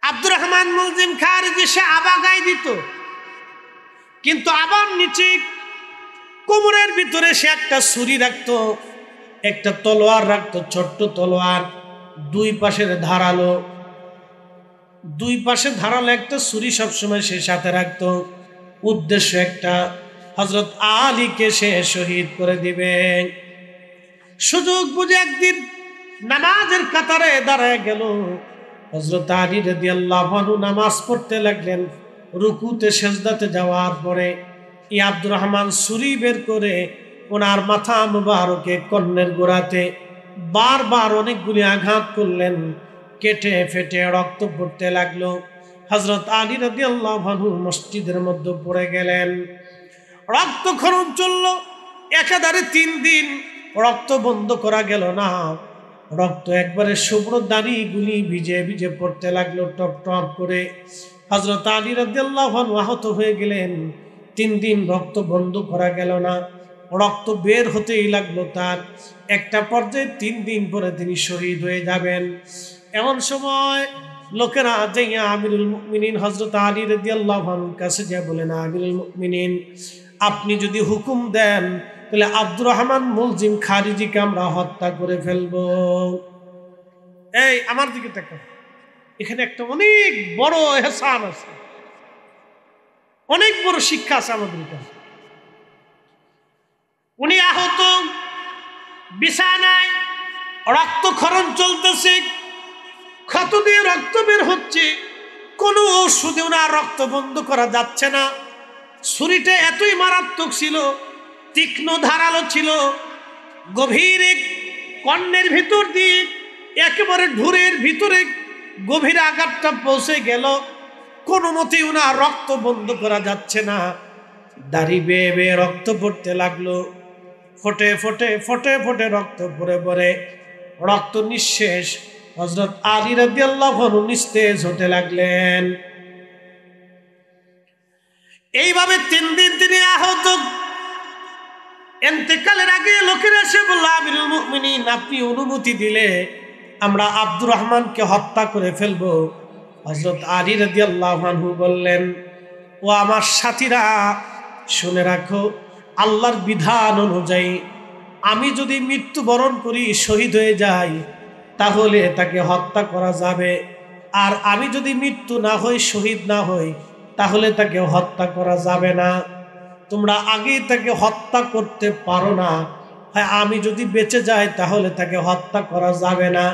আব্দুর রহমান মুলজিম খারিজি সে আবা গায়ে দিত, কিন্তু আবার নিচে কোমরের ভিতরে সে একটা ছুরি রাখতো, একটা তলোয়ার রাখতো, ছোট্ট তলোয়ার, দুই পাশের ধারালো একটা ছুরি সবসময় সে সাথে রাখতো। উদ্দেশ্য একটা, হযরত আলীকে সে শহীদ করে দিবে। সুযোগ বুঝে একদিন নামাজের কাতারে দাঁড়ায় গেল। হযরত আলী রাদিয়াল্লাহু আনহু নামাজ পড়তে লাগলেন। রুকুতে সেজদাতে যাওয়ার পরে এই আব্দুর রহমান ছুরি বের করে ওনার মাথা মুবারকে কর্ণের গোড়াতে বারবার অনেকগুলি আঘাত করলেন। কেটে ফেটে রক্ত পড়তে লাগলো। হযরত আলী রাদিয়াল্লাহু আনহু মসজিদের মধ্যে পড়ে গেলেন। রক্তক্ষরণ চলল একাধারে 3 দিন, রক্ত বন্ধ করা গেল না। রক্ত একবারে শুভ্র দাড়িগুলি ভিজে ভিজে পড়তে লাগলো টপ টপ করে। হযরত আলী রাদিয়াল্লাহু আনহু আহত হয়ে গেলেন। 3 দিন রক্ত বন্ধ করা গেল না, রক্ত বের হতেই লাগলো তার। একটা পর্যায়ে 3 দিন পরে তিনি শহীদ হয়ে যাবেন। এমন সময় লোকেরা যাইয়া আমিরুল মুমিনিন হযরত আলী রাদিয়াল্লাহু আনহুর কাছে যা বলেন, আমিরুল মুমিনিন, আপনি যদি হুকুম দেন তাহলে আব্দুর রহমান মুলজিম খারিজিকে আমরা হত্যা করে ফেলবো। এই আমার দিকে তাকাও, এখানে একটা অনেক বড় এহসান আছে, অনেক বড় শিক্ষা আছে আমাদের কাছে। উনি আহত, বিছানায়, রক্তক্ষরণ চলতেছে, ক্ষত দিয়ে রক্ত বের হচ্ছে, কোনো ওষুধে ওনার রক্ত বন্ধ করা যাচ্ছে না। ছুরিটা এতই মারাত্মক ছিল, তীক্ষ্ণ ধারালো ছিল, গভীর কর্ণের ভিতর দিয়ে একেবারে ঢুরের ভিতরে গভীর আঘাতটা পৌঁছে গেল। কোনো মতেই ওনার রক্ত বন্ধ করা যাচ্ছে না। দাড়ি বেয়ে বেয়ে রক্ত পড়তে লাগলো, ফোটে ফোটে ফোটে ফোটে রক্ত পড়ে পড়ে রক্ত নিঃশেষ। হযরত আলী রাদিয়াল্লাহু আনহু নিস্তেজ হতে লাগলেন। এইভাবে 3 দিন তিনি আহত। ইন্তেকালের আগে লোকেরা এসে বলল, আমিরুল মুমিনিন, আপনি অনুমতি দিলে আমরা আব্দুর রহমানকে হত্যা করে ফেলবো। হযরত আলী রাদিয়াল্লাহু আনহু বললেন, ও আমার সাথীরা, শুনে রাখো, আল্লাহর বিধান অনুযায়ী আমি যদি মৃত্যুবরণ করি, শহীদ হয়ে যাই, তাহলে তাকে হত্যা করা যাবে। আর আমি যদি মৃত্যু না হই, শহীদ না হই, তাহলে তাকে হত্যা করা যাবে না। তোমরা আগেই তাকে হত্যা করতে পারো না। হ্যাঁ, আমি যদি বেঁচে যাই তাহলে তাকে হত্যা করা যাবে না,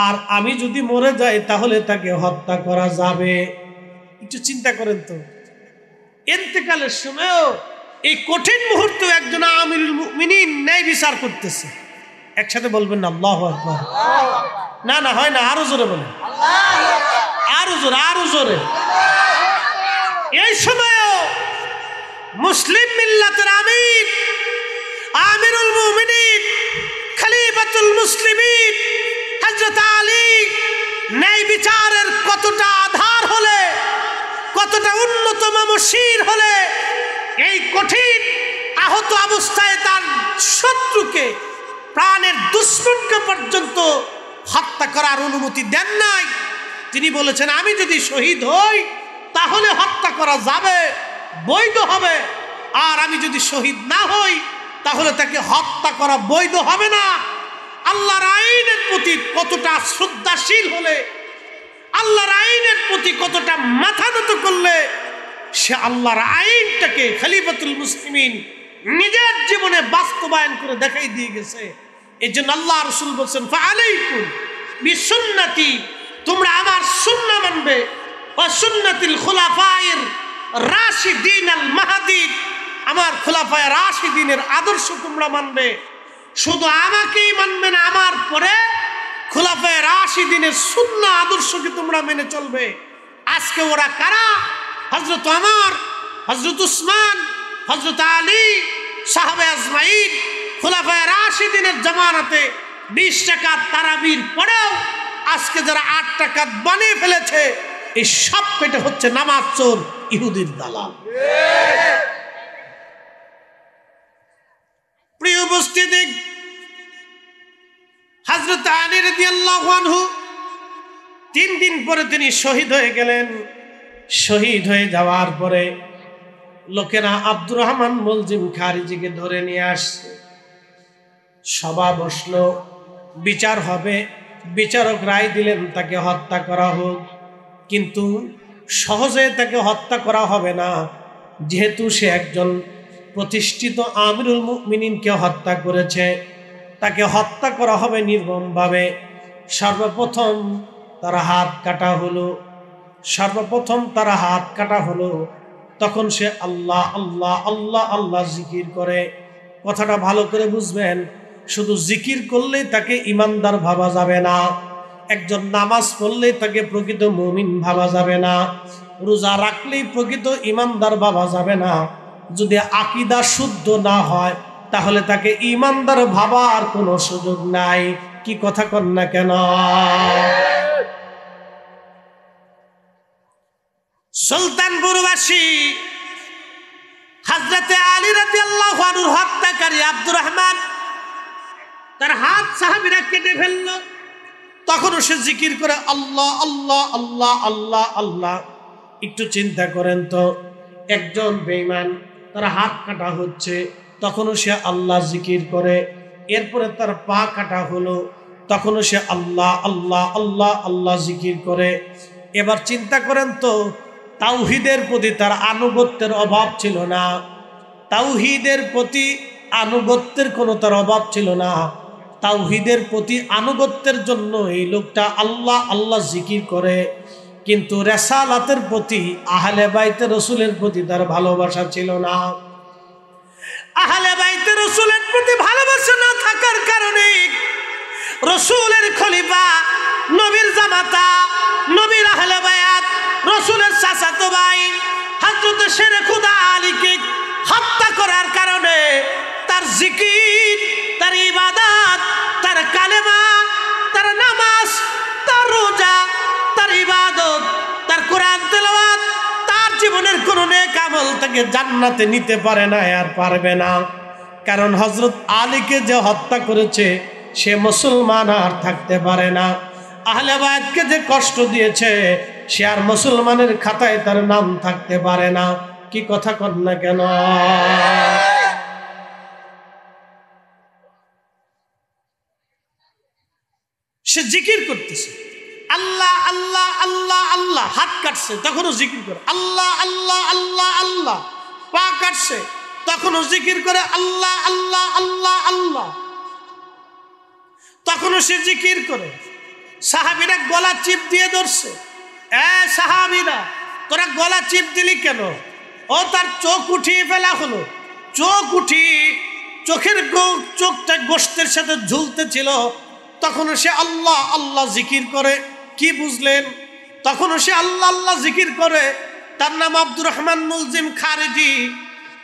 আর আমি যদি মরে যাই তাহলে তাকে হত্যা করা যাবে। একটু চিন্তা করেন তো, ইন্তেকালের সময়ও এই কঠিন মুহূর্তে একজন আমিরুল মুমিনিন ন্যায় বিচার করতেছে। একসাথে বলবেন না আল্লাহু আকবার? না না, হয় না, আরো জোরে বলেন, আরো জোরে, আরো জোরে। এই সময়ও মুসলিম মিল্লাতের আমির, আমিরুল মুমিনিন, খলিফাতুল মুসলিমিন হযরত আলী ন্যায় বিচারের কতটা আধার হলে, কতটা উন্নত মমশির হলে এই কঠিন আহত অবস্থায় তার শত্রুকে, প্রাণের দুশমনকে পর্যন্ত হত্যা করার অনুমতি দেন নাই। তিনি বলেছেন, আমি যদি শহীদ হই তাহলে হত্যা করা যাবে, বৈধ হবে, আর আমি যদি শহীদ না হই তাহলে তাকে হত্যা করা বৈধ হবে না। আল্লাহর আইনের প্রতি কতটা শ্রদ্ধাশীল হলে, আল্লাহর আইনের প্রতি কতটা মাথা নত করলে সে আল্লাহর আইনটাকে খলিফাতুল মুসলিমিন নিজের জীবনে বাস্তবায়ন করে দেখাই দিয়ে গেছে। এই জন্য আল্লাহ রাসূল বলেছেন, ফাআলাইকুম বিসুন্নতি, তোমরা আমার সুন্নাহ মানবে, ওয়া সুন্নাতিল খুলাফায়ে রাশিদিন আল মাহদীন, আমার খুলাফায়ে রাশিদিনের আদর্শ তোমরা মানবে। শুধু আমাকেই মানবে না, আমার পরে খুলাফায়ে রাশিদিনের সুন্নাহ আদর্শকে তোমরা মেনে চলবে। আজকে ওরা কারা? হযরত ওমর, হযরত উসমান, হযরত আলী, সাহাবে আজমাইন, খুলাফায়ে রাশিদিনের জামানাতে 20 টাকার তারাবির পরেও আজকে যারা 8 টাকা বানিয়ে ফেলেছে, এই সব পেটে হচ্ছে নামাজ চোর, ইহুদির দালাল। প্রিয় উপস্থিতি, হযরত আলী রাদিয়াল্লাহু আনহু 3 দিন পরে তিনি শহীদ হয়ে গেলেন। শহীদ হয়ে যাওয়ার পরে লোকেরা আব্দুর রহমান মুলজিম খারিজিকে ধরে নিয়ে আসছে। সভা বসলো, বিচার হবে। বিচারক রায় দিলেন তাকে হত্যা করা হোক, কিন্তু সহজে তাকে হত্যা করা হবে না, যেহেতু সে একজন প্রতিষ্ঠিত আমিরুল মুমিনিনকে হত্যা করেছে, তাকে হত্যা করা হবে নির্মমভাবে। সর্বপ্রথম তার হাত কাটা হলো। তখন সে আল্লাহ আল্লাহ আল্লাহ আল্লাহ জিকির করে। কথাটা ভালো করে বুঝবেন, শুধু জিকির করলেই তাকে ইমানদার ভাবা যাবে না, একজন নামাজ পড়লেই তাকে প্রকৃত মুমিন ভাবা যাবে না, রোজা রাখলেই প্রকৃত ইমানদার ভাবা যাবে না। যদি আকীদা শুদ্ধ না হয় তাহলে তাকে ইমানদার ভাবার কোনো সুযোগ নাই। কি কথা কন না কেন? সুলতানপুরবাসী হযরতে আলী রাদিয়াল্লাহু আনহুর হত্যাকারী আব্দুর রহমান, তার হাত সাহাবীরা কেটে ফেলল। তখনও সে জিকির করে আল্লাহ আল্লাহ আল্লাহ আল্লাহ আল্লাহ। একটু চিন্তা করেন তো, একজন বেঈমান, তার হাত কাটা হচ্ছে, তখনও সে আল্লাহ জিকির করে। এরপরে তার পা কাটা হলো, তখনও সে আল্লাহ আল্লাহ আল্লাহ আল্লাহ জিকির করে। এবার চিন্তা করেন তো, তাওহীদের প্রতি তার আনুগত্যের অভাব ছিল না, তাওহীদের প্রতি আনুগত্যের কোনো তার অভাব ছিল না। তাওহীদের প্রতি আনুগত্যের জন্য এই লোকটা আল্লাহ আল্লাহ জিকির করে, কিন্তু রিসালাতের প্রতি, আহলে বাইতে রাসূলের প্রতি তার ভালোবাসা ছিল না। আহলে বাইতে রাসূলের প্রতি ভালোবাসা না থাকার কারণে রাসূলের খলিফা, নবীর জামাতা, নবীর আহলে বায়াত, রাসূলের চাচাতো ভাই হযরত শেরে খুদা আলীকে হত্যা করার কারণে তার জিকির, তার ইবাদত, তার কালেমা, তার নামাজ, তার রোজা, তার ইবাদত, তার কোরআন তেলাওয়াত, তার জীবনের কোনো নেক আমল তাকে জান্নাতে নিতে পারে না, আর পারবে না। কারণ হযরত আলীকে যে হত্যা করেছে সে মুসলমান আর থাকতে পারে না। আহলে বায়াতকে যে কষ্ট দিয়েছে সে আর মুসলমানের খাতায় তার নাম থাকতে পারে না। কি কথা কন না কেন? সে জিকির করতেছে আল্লাহ আল্লাহ আল্লাহ আল্লাহ, হাত কাটছে তখনও জিকির করে আল্লাহ আল্লাহ আল্লাহ আল্লাহ, পা কাটছে তখনও জিকির করে আল্লাহ আল্লাহ আল্লাহ আল্লাহ, তখনও সে জিকির করে। সাহাবীরা গলা চিপ দিয়ে ধরছে, এ সাহাবীরা তোরা গলা চিপ দিলি কেন? ও তার চোখ উঠিয়ে ফেলা হলো। চোখ উঠিয়ে চোখের চোখটা গোশতের সাথে ঝুলতে ছিল, তখনও সে আল্লাহ আল্লাহ জিকির করে। কি বুঝলেন? তখনও সে আল্লাহ আল্লাহ জিকির করে। তার নাম আব্দুর রহমান মুলজিম খারিজি,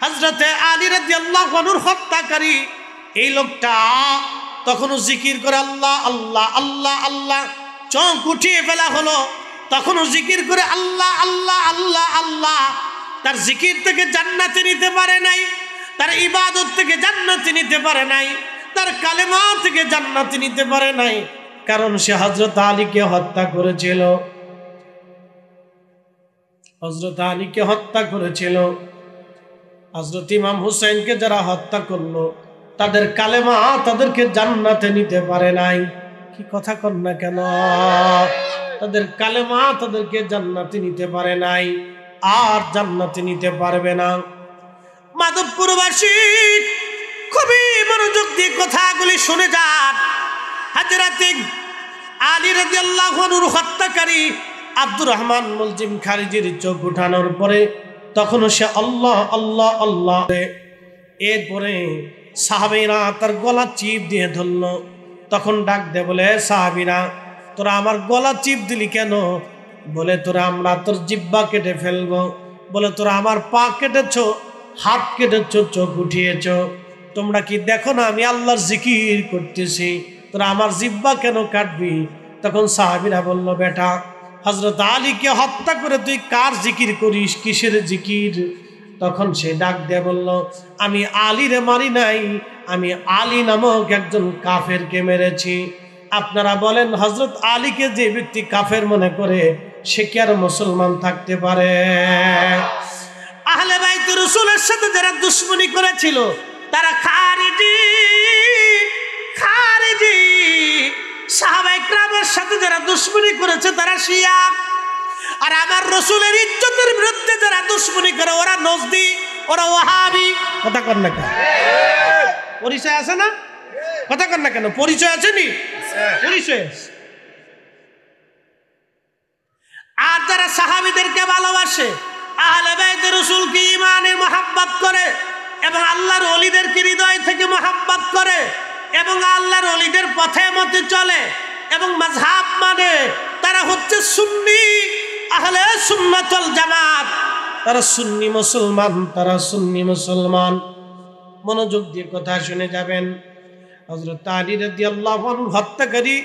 হযরতে আলী রাদিয়াল্লাহু আনহুর হত্যাকারী। এই লোকটা তখনও জিকির করে আল্লাহ আল্লাহ আল্লাহ আল্লাহ। চোখ উঠিয়ে ফেলা হলো, তখনও জিকির করে আল্লাহ আল্লাহ আল্লাহ আল্লাহ। তার জিকির থেকে জান্নাতে নিতে পারে নাই, তার ইবাদত থেকে জান্নাতে নিতে পারে নাই, তার কালেমা থেকে জান্নাতে নিতে পারে নাই, কারণ সে হযরত আলীকে হত্যা করেছিল। হযরত আলীকে হত্যা করেছিল। হযরত ইমাম হুসাইনকে যারা হত্যা করলো তাদের কালেমা তাদেরকে জান্নাতে নিতে পারে নাই। কি কথা কন না কেন? তাদের কালেমা তাদেরকে জান্নাতে নিতে পারে নাই, আর জান্নাতে নিতে পারবে না। মাধবপুরবাসী খুবই মনোযোগ দিয়ে কথাগুলি শুনে যান। হযরত আলী রাদিয়াল্লাহু আনহুর হত্যাকারী আব্দুর রহমান মুলজিম খারিজির চোখ উঠানোর পরে তখনও সে আল্লাহ আল্লাহ আল্লাহ। এরপরে সাহাবীরা তার গলা চিপ দিয়ে ধরল। তখন ডাক দে বলে, সাহাবীরা তোরা আমার গলা চিপ দিলি কেন? বলে তোরা আমরা তোর জিহ্বা কেটে ফেলবো। বলে তোরা আমার পা কেটেছ, হাত কেটেছ, চোখ উঠিয়েছ, তোমরা কি দেখো না আমি আল্লাহর জিকির করতেছি, তোরা আমার জিহ্বা কেন কাটবি? তখন সাহাবীরা বলল, বেটা হযরত আলীকে হত্যা করে তুই কার জিকির করিস, কিসের জিকির? তখন সে ডাক দিয়ে বলল, আমি আলীরে মারি নাই, আমি আলী নামক একজন কাফেরকে মেরেছি। আপনারা বলেন হযরত আলীকে যে ব্যক্তি কাফের মনে করে সে কি আর মুসলমান থাকতে পারে? আহলে বাইত রাসূলের সাথে যারা দুশমনি করেছিল তারা খারিজি। সাহাবায়ে কেরামের সাথে যারা দুশমনি করেছে তারা শিয়া। আর আমার রাসূলের ইজ্জতের বিরুদ্ধে যারা দুশমনি করে ওরা নজদি, ওরা ওয়াহাবি। কথা কর না কেন? পরিচয় আছে না? কথা কর না কেন? পরিচয় আছে নি? পরিচয়। আর যারা সাহাবীদেরকে ভালোবাসে, আহলে বাইত রাসূলকে ঈমানের মহব্বত করে এবং আল্লাহর ওলিদেরকে হৃদয় থেকে মহব্বত করে এবং আল্লাহর ওলিদের পথে মতে চলে এবং মাযহাব মানে, তারা হচ্ছে সুন্নি, আহলে সুন্নাত ওয়াল জামাত। তারা সুন্নি মুসলমান, তারা সুন্নি মুসলমান। মনোযোগ দিয়ে কথা শুনে যাবেন। হযরত আলী রাদিয়াল্লাহু আনহু হত্যাকারী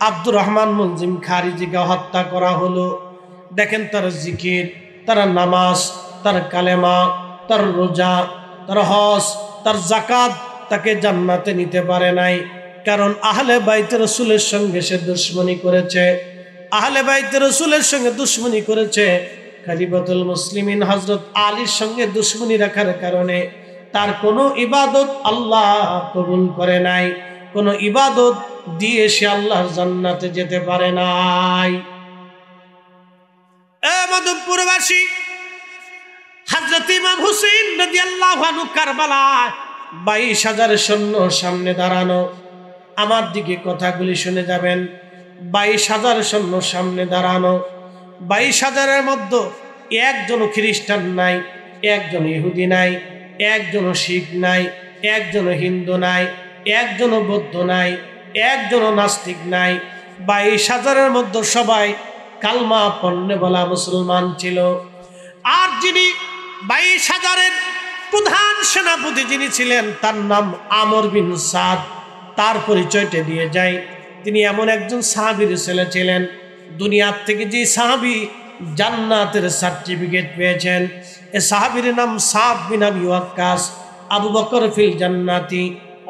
আব্দুর রহমান মুলজিম খারিজিকে হত্যা করা হলো। দেখেন তার জিকির, তার নামাজ, তার কালেমা, তার রোজা, তার হজ, তার যাকাত তাকে জান্নাতে নিতে পারে নাই। কারণ আহলে বাইত রাসূলের সঙ্গে সে দুশমনি করেছে। আহলে বাইত রাসূলের সঙ্গে দুশমনি করেছে। খলিফাতুল মুসলিমিন হযরত আলীর সঙ্গে দুশমনি রাখার কারণে তার কোনো ইবাদত আল্লাহ কবুল করে নাই। কোনো ইবাদত দিয়ে সে আল্লাহর জান্নাতে যেতে পারে নাই। মধুপুরবাসী হযরত ইমাম হুসাইন রাদিয়াল্লাহু আনহু কারবালায় 22,000 সৈন্য সামনে দাঁড়ানো। আমার দিকে কথাগুলি শুনে যাবেন। 22,000 সৈন্য সামনে দাঁড়ানো। 22,000-এর মধ্যে একজন খ্রিস্টান নাই, একজন ইহুদি নাই, একজন শিখ নাই, একজন হিন্দু নাই, একজন বৌদ্ধ নাই, একজন নাস্তিক নাই। 22,000-এর মধ্যে সবাই কালমা পড়নে বলা মুসলমান ছিল। আর যিনি 22,000-এর প্রধান সেনাপতি যিনি ছিলেন তার নাম আমর বিন সাদ। তার পরিচয়টা দিয়ে যায়। তিনি এমন একজন সাহাবীর ছেলে ছিলেন, দুনিয়ার থেকে যে সাহাবী জান্নাতের সার্টিফিকেট পেয়েছেন, এ সাহাবীর নাম সাদ বিন আবি ওয়াক্কাস। আবু বকর ফিল জান্নাতি,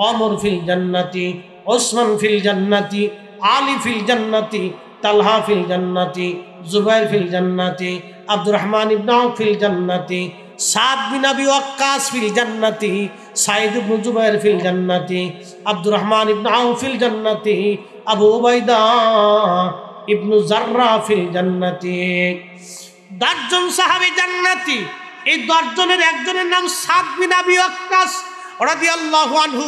ওমর ফিল জান্নাতি, ওসমান ফিল জান্নাতি, আলী ফিল জান্নাতি, তালহা ফিল জান্নাতি, জুবাইর ফিল জান্নাতি, আব্দুর রহমান ইবনে আউফ ফিল জান্নাতি, সাদ বিন আবি ওয়াক্কাস ফিল জান্নাতি, সাইদ ইবনে জুবাইর ফিল জান্নাতি, আব্দুর রহমান ইবনে আউফ ফিল জান্নাতি, আবু উবাইদা ইবনে জাররা ফিল জান্নাতি। 10 জন সাহাবী জান্নাতি। এই 10 জনের একজনের নাম সাদ বিন আবি ওয়াক্কাস রাদিয়াল্লাহু আনহু।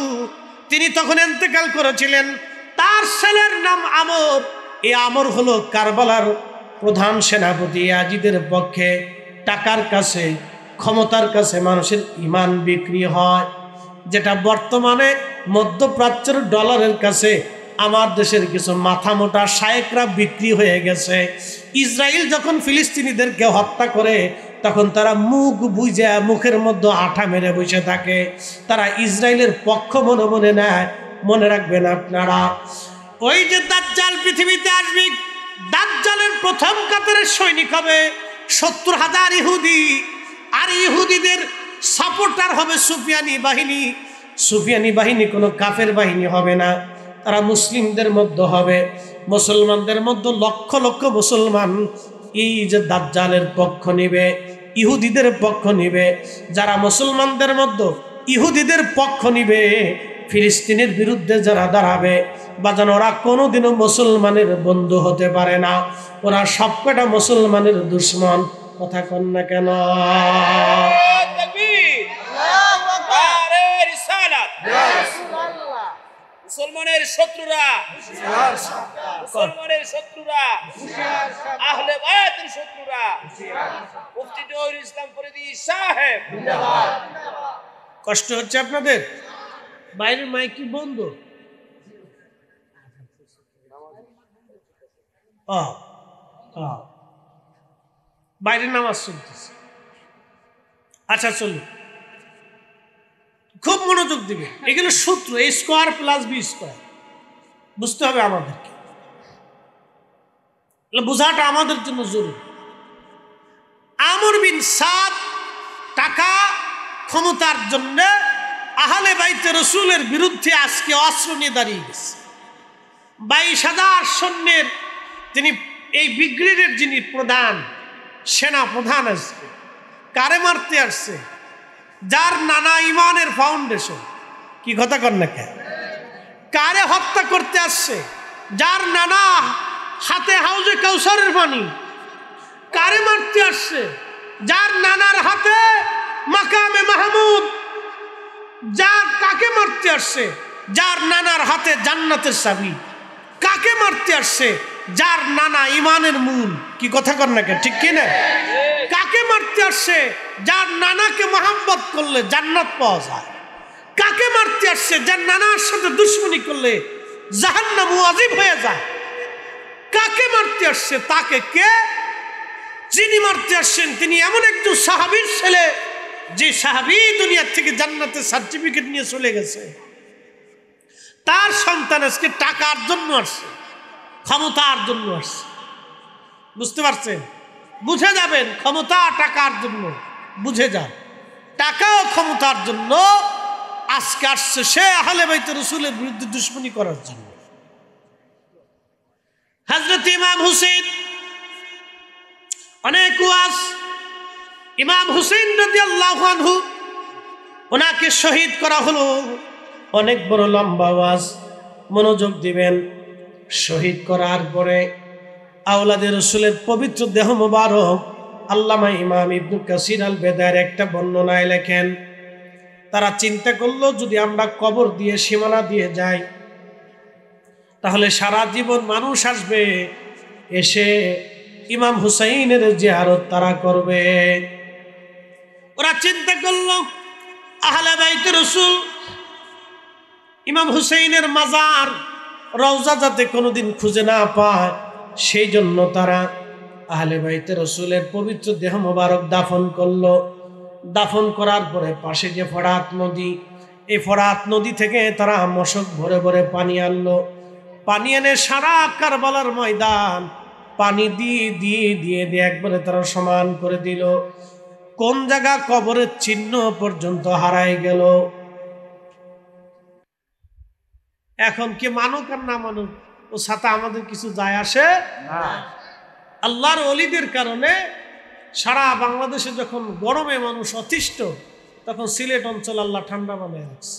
তিনি তখন ইন্তেকাল করেছিলেন। তার ছেলের নাম আমর। এই আমর হলো কারবালার প্রধান সেনাপতি। আজিদের পক্ষে টাকার কাছে, ক্ষমতার কাছে মানুষের ঈমান বিক্রি হয়, যেটা বর্তমানে মধ্যপ্রাচ্যের ডলারের কাছে আমার দেশের কিছু মাথা মোটা শায়েকরা বিক্রি হয়ে গেছে। ইসরায়েল যখন ফিলিস্তিনিদেরকে হত্যা করে তখন তারা মুখ বুঝে মুখের মধ্যে আঠা মেরে বসে থাকে। তারা ইসরায়েলের পক্ষ মনে মনে নেয়। মনে রাখবেন আপনারা, ওই যে দাজ্জাল পৃথিবীতে আসবে, দাজ্জালের প্রথম কাতারের সৈনিক হবে 70,000 ইহুদি। আর ইহুদিদের সাপোর্টার হবে সুফিয়ানি বাহিনী। সুফিয়ানি বাহিনী কোনো কাফের বাহিনী হবে না, তারা মুসলিমদের মধ্যে হবে। মুসলমানদের মধ্যে লক্ষ লক্ষ মুসলমান এই যে দাজ্জালের পক্ষ নিবে, ইহুদিদের পক্ষ নিবে। যারা মুসলমানদের মধ্যে ইহুদিদের পক্ষ নিবে, ফিলিস্তিনের বিরুদ্ধে যারা দাঁড়াবে, বাজান ওরা কোনোদিনও মুসলমানের বন্ধু হতে পারে না। ওরা সবকটা মুসলমানের দুশ্মন। কথা কন না কেন? মুসলমানের শত্রুরা, মুসলমানের শত্রুরা, আহলে বায়াতের শত্রুরা, মুফতি জহুরুল ইসলাম ফরিদী সাহেব। কষ্ট হচ্ছে আপনাদের? বাইরের মাইক কি বন্ধ? বাইরের নামাজ শুনতেছে। আচ্ছা চলুন, খুব মনোযোগ দিবে। এগুলো সূত্র, a square plus b square বুঝতে হবে আমাদেরকে। বোঝাটা আমাদের জন্য জরুরি। আমর বিন সাদ টাকা ক্ষমতার জন্য আহলে বাইতে রসুলের বিরুদ্ধে আজকে অস্ত্র নিয়ে দাঁড়িয়ে গেছে। 22,000 সৈন্যের তিনি এই ব্রিগেডের যিনি প্রধান সেনা প্রধান আসছে, কারে মারতে আসছে? যার নানা ইমানের ফাউন্ডেশন। কি কথা কর না কেন? কারে হত্যা করতে আসছে? যার নানা হাতে হাউজে কাউসারের পানি। কারে মারতে আসছে? যার নানার হাতে মাকামে মাহমুদ। কাকে মারতে আসছে? যার নানার হাতে জান্নাতের চাবি। কাকে মারতে আসছে? যার নানা ইমানের মূল। কি কথা কর না কেন? ঠিক কিনা? কাকে মারতে আসছে? যার নানাকে মহব্বত করলে জান্নাত পাওয়া যায়। কাকে মারতে আসছে? যার নানার সাথে দুশ্মনী করলে জাহান্নাম ওয়াজিব হয়ে যায়। কাকে মারতে আসছে? তাকে কে? যিনি মারতে আসছেন তিনি এমন একজন সাহাবীর ছেলে, যে সাহাবী দুনিয়ার থেকে জান্নাতের সার্টিফিকেট নিয়ে চলে গেছে। তার সন্তান আজকে টাকার জন্য আসছে, ক্ষমতার জন্য আসছে। বুঝতে পারছেন? বুঝে যাবেন, ক্ষমতা টাকার জন্য। বুঝে যান, টাকা ও ক্ষমতার জন্য আজকে আসছে সে আহলে বাইত রাসূলের বিরুদ্ধে দুশমনী করার জন্য। হযরত ইমাম হুসাইন অনেক ওয়াজ, ইমাম হুসাইন রাদিয়াল্লাহু আনহু ওনাকে শহীদ করা হলো। অনেক বড় লম্বা ওয়াজ, মনোযোগ দিবেন। শহীদ করার পরে আওলাদে রাসূলের পবিত্র দেহ মোবারক আল্লামা ইমাম ইবনে কাসির আল বেদার একটা বর্ণনায় লেখেন, তারা চিন্তা করলো যদি আমরা কবর দিয়ে সীমানা দিয়ে যাই তাহলে সারা জীবন মানুষ আসবে, এসে ইমাম হুসাইনের জিয়ারত তারা করবে। ওরা চিন্তা করলো আহলে বাইতে রাসূল ইমাম হুসাইনের মাজার রওজা যাতে কোনোদিন খুঁজে না পায়, সেই জন্য তারা আহলে বাইতে রাসূলের পবিত্র দেহ মোবারক দাফন করলো। দাফন করার পরে পাশে যে ফরাত নদী, এই ফরাত নদী থেকে তারা মশক ভরে ভরে পানি আনলো। পানি এনে সারা কারবালার ময়দান পানি দিয়ে দিয়ে দিয়ে দিয়ে একবারে তারা সমান করে দিল। কোন জায়গা কবরের চিহ্ন পর্যন্ত হারাই গেল। এখন কি মানুক আর না মানুক ও সাথে আমাদের কিছু যায় আসে না। আল্লাহর ওলিদের কারণে সারা বাংলাদেশে যখন গরমে মানুষ অতিষ্ঠ, তখন সিলেট অঞ্চল আল্লাহ ঠান্ডা বানিয়ে রাখছে।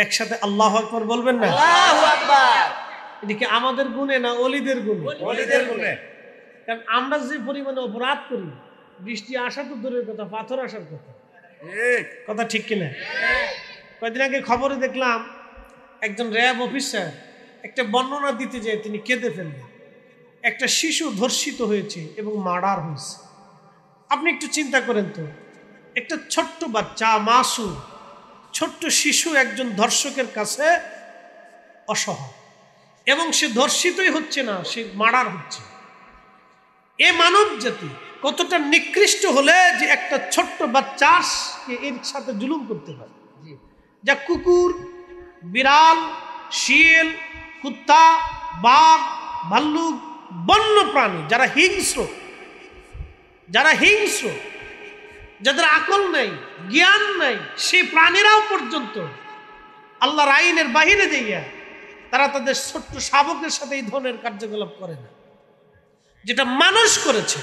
একসাথে আল্লাহু আকবার বলবেন না? আল্লাহু আকবার। এদিকে আমাদের গুণে না ওলিদের গুণে? ওলিদের গুণে। কারণ আমরা যে পরিমাণে অপরাধ করি, বৃষ্টি আসা তো দূরের কথা, পাথর আসার কথা। কথা ঠিক কিনা? কয়েকদিন আগে খবরে দেখলাম একজন র্যাব অফিসার একটা বর্ণনা দিতে যেয়ে তিনি কেঁদে ফেললেন। একটা শিশু ধর্ষিত হয়েছে এবং মার্ডার হয়েছে। আপনি একটু চিন্তা করেন তো, একটা ছোট্ট বাচ্চা মাসুম ছোট্ট শিশু একজন ধর্ষকের কাছে অসহায়, এবং সে ধর্ষিতই হচ্ছে না, সে মার্ডার হচ্ছে। এ মানব জাতি কতটা নিকৃষ্ট হলে যে একটা ছোট্ট বাচ্চাকে এর সাথে জুলুম করতে পারে। যা কুকুর, বিড়াল, শিয়াল, কুত্তা, বাঘ, ভাল্লুক, বন্য প্রাণী যারা হিংস্র, যাদের আকল নেই, জ্ঞান নেই, সেই প্রাণীরাও পর্যন্ত আল্লাহর আইনের বাহিরে যাইয়া তারা তাদের ছোট্ট শাবকের সাথে এই ধরনের কার্যকলাপ করে না, যেটা মানুষ করেছে।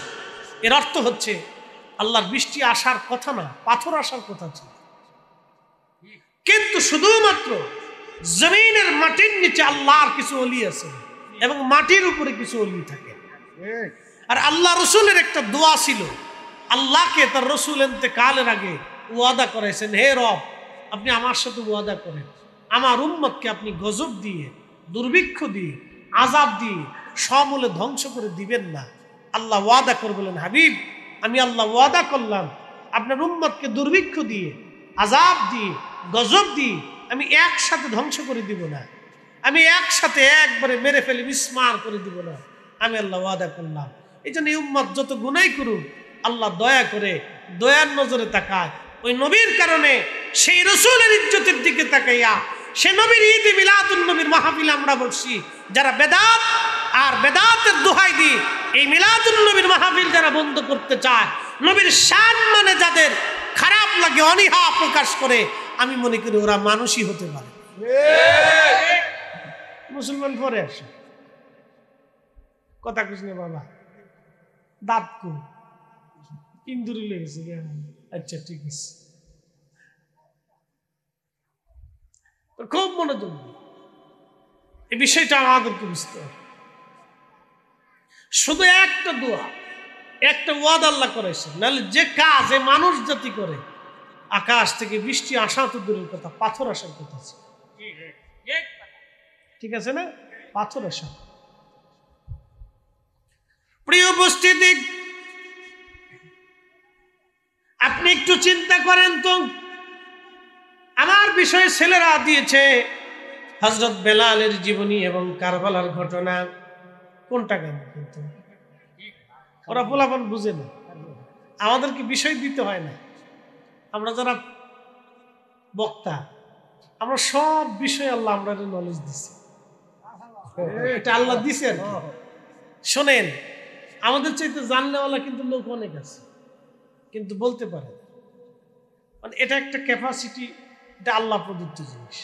এর অর্থ হচ্ছে আল্লাহর বৃষ্টি আসার কথা না, পাথর আসার কথা ছিল। কিন্তু শুধুমাত্র জমিনের মাটির নিচে আল্লাহর কিছু ওলি আছে এবং মাটির উপরে কিছু ওলি থাকে। আর আল্লাহ রসুলের একটা দোয়া ছিল, আল্লাহকে তার রসুল ইন্তেকালের আগে ওয়াদা করেছেন, হে রব আপনি আমার সাথে ওয়াদা করেন, আমার উম্মতকে আপনি গজব দিয়ে, দুর্ভিক্ষ দিয়ে, আযাব দিয়ে সমূলে ধ্বংস করে দিবেন না। আল্লাহ ওয়াদা করে বলেন, হাবিব আমি আল্লাহ ওয়াদা করলাম আপনার উম্মতকে দুর্ভিক্ষ দিয়ে, আযাব দিয়ে, গজব দিয়ে আমি একসাথে ধ্বংস করে দিব না, আমি একসাথে একবারে মেরে ফেলে বিস্মার করে দিব না, আমি আল্লাহ ওয়াদা করলাম। এই জন্য এই উম্মত যত গুনাহ করুক আল্লাহ দয়া করে দয়ার নজরে তাকায়। ওই নবীর কারণে, সেই রসুলের ইজ্জতের দিকে তাকাইয়া সে নবীর ঈদে মিলাদুন নবীর মাহফিলে আমরা বসছি। যারা বেদাত আর বেদাতের দোহাই দিয়ে এই মিলাদুন নবীর মাহফিল যারা বন্ধ করতে চায়, নবীর শান মানে যাদের খারাপ লাগে, অনীহা প্রকাশ করে, আমি মনে করি ওরা মানুষই হতে পারে। মুসলমান পরে আসো। কথা কুছ নেই বাবা, দাঁত কো ইন্দুরি লেগেছে। আচ্ছা ঠিক আছে, খুব মনোযোগ। এই বিষয়টা আমাদেরকে বুঝতে হবে। শুধু একটা দোয়া, একটা ওয়াদ আল্লাহ করেছে, নাহলে যে কাজ এ মানুষ জাতি করে, আকাশ থেকে বৃষ্টি আসা তো দূরের কথা, পাথর আসার কথা আছে। ঠিক আছে না? পাথর আসা। প্রিয় উপস্থিতি, আপনি একটু চিন্তা করেন তো, আমার বিষয়ে ছেলেরা দিয়েছে হযরত বেলালের জীবনী এবং কারবালার ঘটনা। কোনটা কেন? কিন্তু ওরা পোলাপান বুঝে না, আমাদেরকে বিষয় দিতে হয় না। আমরা যারা বক্তা, আমরা সব বিষয়ে আল্লাহ আমরা নলেজ দিচ্ছি, এটা আল্লাহ দিছে আর কি। শোনেন, আমাদের চাইতে জানলেওয়ালা কিন্তু লোক অনেক আছে, কিন্তু বলতে পারে না। মানে এটা একটা ক্যাপাসিটি, এটা আল্লাহ প্রদত্ত জিনিস।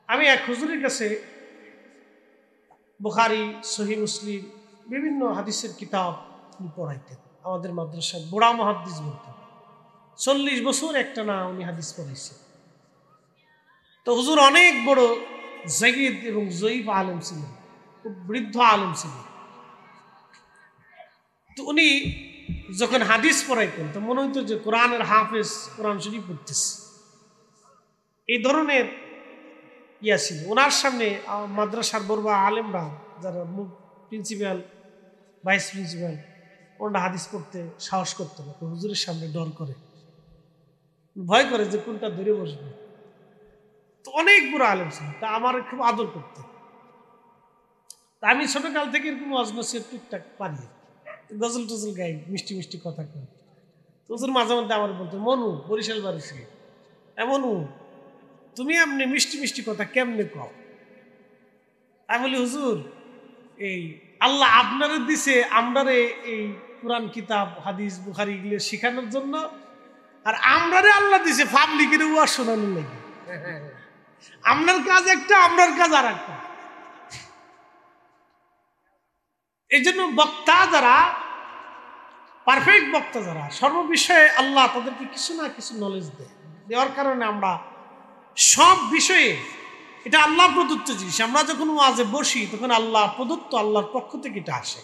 আমি এক হুজুরের কাছে বুখারী, সহিহ মুসলিম, বিভিন্ন হাদিসের কিতাব পড়াইতেন। আমাদের মাদ্রাসায় বুড়া মুহাদ্দিস বলতেন। 40 বছর একটা না উনি হাদিস পড়াইছেন। তো হুজুর অনেক বড় জাগিদ এবং জয়ীফ আলেম ছিলেন, খুব বৃদ্ধ আলেম ছিলেন। তো উনি যখন হাদিস পড়াইতেন তো মনে হইতো যে কোরআনের হাফেজ, কোরআন শরীফ পড়তেছে, এই ধরনের ইয়া ছিল ওনার সামনে। মাদ্রাসার বড় আলেমরা, যারা প্রিন্সিপাল, ভাইস প্রিন্সিপাল, ওনারা হাদিস পড়তে সাহস করতো না। হুজুরের সামনে ডর করে, ভয় করে যে কোনটা ধরে বসবে। তো অনেক বড় আলেম ছিল, তা আমার খুব আদর করতে। তা আমি ছোটকাল থেকে এরকম ওয়াজ নসিহত টুকটাক পারি, গজল টজল গাই, মিষ্টি মিষ্টি কথা কই। তো হুজুর মাঝে মধ্যে আমার বলতো, মনু, বরিশাল বাড়ি ছিল, এমনু তুমি এমনি মিষ্টি মিষ্টি কথা কেমনে কও? আমি বলি, হুজুর এই আল্লাহ আপনারে দিছে আমরারে এই কোরআন কিতাব, হাদিস, বুখারী এগুলো শেখানোর জন্য, আর আমরারে আল্লাহ দিছে পাবলিকের ওয়াজ শোনানোর লাগে। আপনার কাজ একটা, আমরার কাজ আর একটা। এই জন্য বক্তা যারা, পারফেক্ট বক্তা যারা, সর্ববিষয়ে আল্লাহ তাদেরকে কিছু না কিছু নলেজ দেয়। দেওয়ার কারণে আমরা সব বিষয়ে, এটা আল্লাহ প্রদত্ত জিনিস। আমরা যখন ওয়াজে বসি তখন আল্লাহ প্রদত্ত, আল্লাহর পক্ষ থেকে এটা আসে।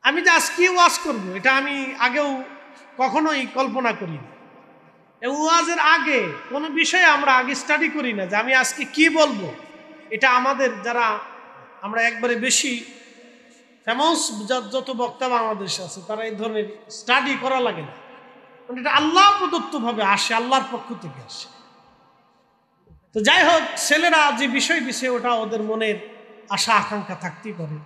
আমি যে আজকে ওয়াজ করব, এটা আমি আগেও কখনোই কল্পনা করি না। ওয়াজের আগে কোনো বিষয়ে আমরা আগে স্টাডি করি না যে আমি আজকে কি বলবো। এটা আমাদের যারা আমরা একবারে বেশি ফেমাস যত বক্তা বাংলাদেশে আছে, তারা এই ধরনের স্টাডি করা লাগে না। এটা আল্লাহ প্রদত্ত ভাবে আসে, আল্লাহর পক্ষ থেকে আসে। তো যাই হোক, ছেলেরা যে বিষয় দিছে ওটা ওদের মনের আশা আকাঙ্ক্ষা থাকতেই পারে।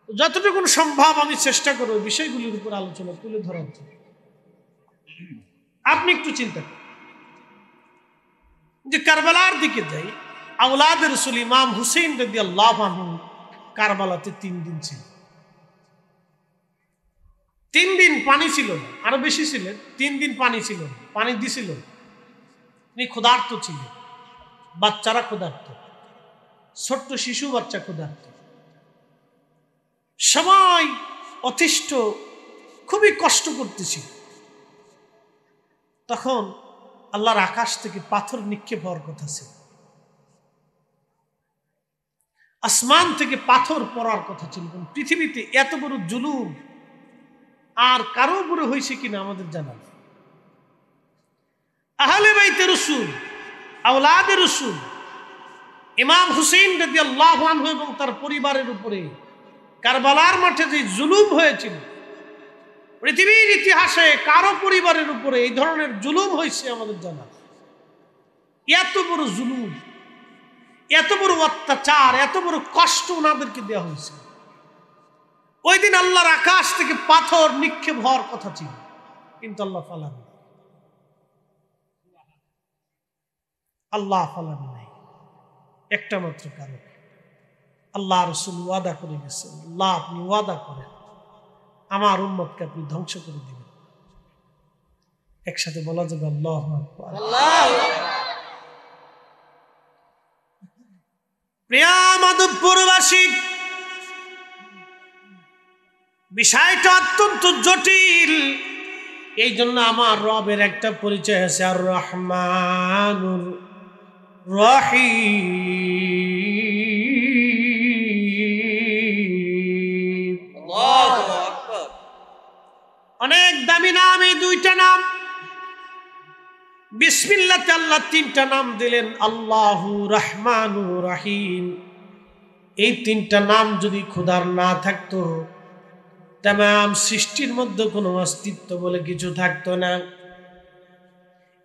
যতটুকু সম্ভব আমি চেষ্টা করব বিষয়গুলির উপর আলোচনা তুলে ধরার জন্য। আপনি একটু চিন্তা করেন যে কারবালার দিকে যাই, আওলাদ রাসূল ইমাম হুসেইন রাদিয়াল্লাহু আনহু কারবালাতে 3 দিন ছিল। 3 দিন পানি ছিল না, আরো বেশি ছিলেন। 3 দিন পানি ছিল না, পানি দিছিল। তিনি ক্ষুধার্ত ছিলেন, বাচ্চারা ক্ষুধার্ত, ছোট্ট শিশু বাচ্চা ক্ষুধার্ত, সবাই অতিষ্ঠ, খুবই কষ্ট করতেছিল। তখন আল্লাহর আকাশ থেকে পাথর নিক্ষেপ হওয়ার কথা ছিল, আসমান থেকে পাথর পড়ার কথা ছিল। পৃথিবীতে এত বড় জুলুম আর কারো উপরে হয়েছে কিনা আমাদের জানা নেই। আহলে বাইতে রাসূল, আওলাদে রাসূল ইমাম হুসেইন রাদিয়াল্লাহু আনহু এবং তার পরিবারের উপরে কারবালার মাঠে যে জুলুম হয়েছিল, পৃথিবীর ইতিহাসে কারো পরিবারের উপরে এই ধরনের জুলুম হয়েছে আমাদের জানা। এত বড় জুলুম, এত বড় অত্যাচার, এত বড় কষ্ট ওনাদেরকে দেওয়া হয়েছে। ওই দিন আল্লাহর আকাশ থেকে পাথর নিক্ষেপ হওয়ার কথা ছিল, কিন্তু আল্লাহ ফালান, আল্লাহ ফালান নাই। একটা মাত্র কারণ, আল্লাহ রাসূল ওয়াদা করে গেছেন, আল্লাহ আপনি ওয়াদা করেন আমার উম্মতকে আপনি ধ্বংস করে দিবেন। একসাথে বলা যাবে আল্লাহু আকবার। প্রিয় মাধবপুরবাসী, বিষয়টা অত্যন্ত জটিল। এই জন্য আমার রবের একটা পরিচয় আছে, আর রহমানুর রহিম। আল্লাহু আকবার। অনেক দামি নাম এই দুইটা নাম। বিসমিল্লাহতে আল্লাহ তিনটা নাম দিলেন, আল্লাহু রহমানু রহিম। এই তিনটা নাম যদি খোদার না থাকতো, তামাম সৃষ্টির মধ্যে কোনো অস্তিত্ব বলে কিছু থাকতো না।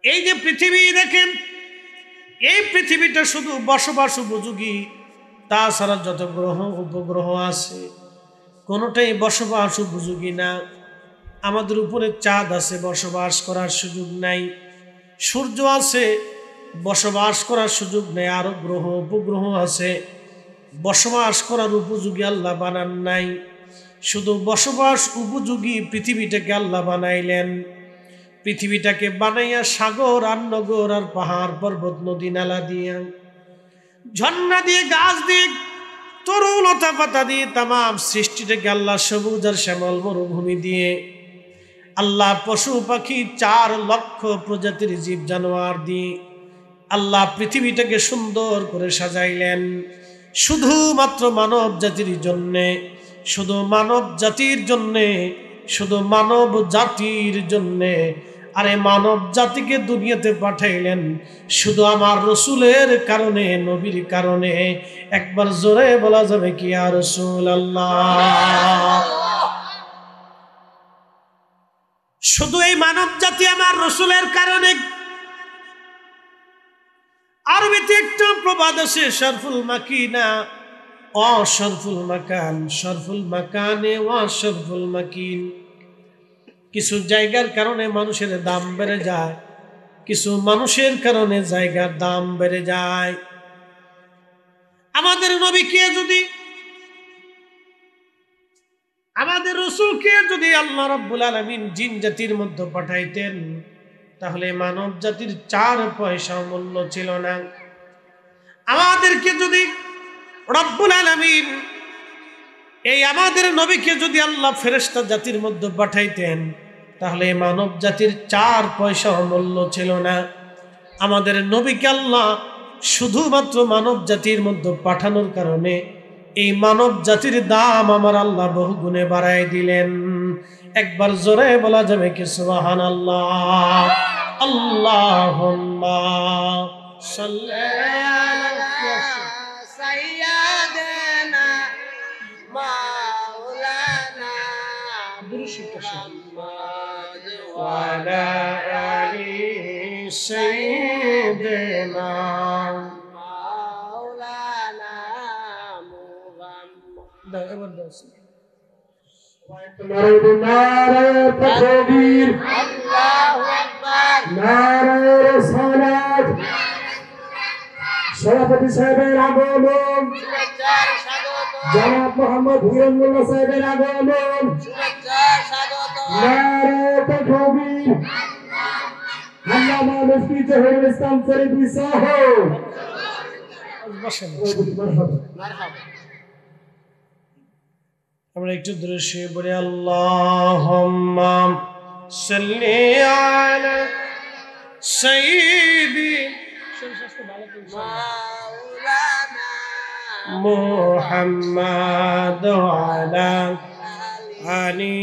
এই যে পৃথিবী দেখেন, এই পৃথিবীটা শুধু বসবাস উপযোগী, তাছাড়া যত গ্রহ উপগ্রহ আছে কোনোটাই বসবাস উপযোগী না। আমাদের উপরে চাঁদ আছে, বসবাস করার সুযোগ নাই। সূর্য আছে, বসবাস করার সুযোগ নেই। আরো গ্রহ উপগ্রহ আছে, বসবাস করার উপযোগী আল্লাহ বানান নাই। শুধু বসবাস উপযোগী পৃথিবীটাকে আল্লাহ বানাইলেন। পৃথিবীটাকে বানাইয়া সাগর আর নগর আর পাহাড় পর্বত নদী নালা দিয়ে, ঝর্ণা দিয়ে, গাছ দিয়ে, তরুলতা পাতা দিয়ে তামাম সৃষ্টিটাকে আল্লাহ সবুজ আর শ্যামল মরুভূমি দিয়ে, আল্লাহ পশু পাখি 4 লক্ষ প্রজাতির জীব জানোয়ার দিয়ে আল্লাহ পৃথিবীটাকে সুন্দর করে সাজাইলেন। শুধুমাত্র মানব জাতির জন্যে, শুধু মানব জাতির জন্যে, শুধু মানব জাতির জন্যে। আরে মানব জাতিকে দুনিয়াতে পাঠাইলেন শুধু আমার রসুলের কারণে, নবীর কারণে। একবার জোরে বলা যাবে কি ইয়া রাসূলুল্লাহ? শুধু এই মানব জাতি আমার রসুলের কারণে। আরবিতে একটা প্রবাদ আছে, শরফুল মাকিনা অশরফুল মাকান, শরফুল মাকানে অশরফুল মাকিন। কিছু জায়গার কারণে মানুষের দাম বেড়ে যায়, কিছু মানুষের কারণে জায়গার দাম বেড়ে যায়। আমাদের নবীকে যদি, আমাদের রসুলকে যদি আল্লাহ রাব্বুল আলামিন জিন জাতির মধ্যে পাঠাইতেন, তাহলে মানব জাতির 4 পয়সা মূল্য ছিল না। আমাদেরকে যদি রব্বুল আলামিন, এই আমাদের নবীকে যদি আল্লাহ ফেরেশতা জাতির মধ্যে পাঠাইতেন, তাহলে মানব জাতির 4 পয়সা মূল্য ছিল না। আমাদের নবীকে আল্লাহ শুধুমাত্র মানব জাতির মধ্যে পাঠানোর কারণে এই মানব জাতির দাম আমার আল্লাহ বহু গুণে বাড়াই দিলেন। একবার জোরে বলা যাবে কি সুবহানাল্লাহ? আল্লাহুম্মা সাল্লি আলা সাইয়্যিদানা মাওলানা মুহাম্মদ ওয়া ওয়ালা আলি সাইয়্যিদিনা মাওলানা মুহাম্মদ। নারায়ে তাকবীর, আল্লাহু আকবার। নারায়ে রিসালাত। সভাপতি সাহেবের আগমন, শুভেচ্ছার স্বাগত, জনাব মোহাম্মদ হিরণমুল্লাহ সাহেবের আগমন। শুভেচ্ছার স্বাগত। নারায়ে তাকবীর। আল্লামা মুফতি জহিরুল ইসলাম ফরিদী সাহেব। বসেন। মারহাবা। আমরা একটু দৃশ্যে পড়ি, আল্লাহুম্মা সাল্লি আলা সাইয়্যিদি মাওলানা মুহাম্মাদ ওয়ালা আলি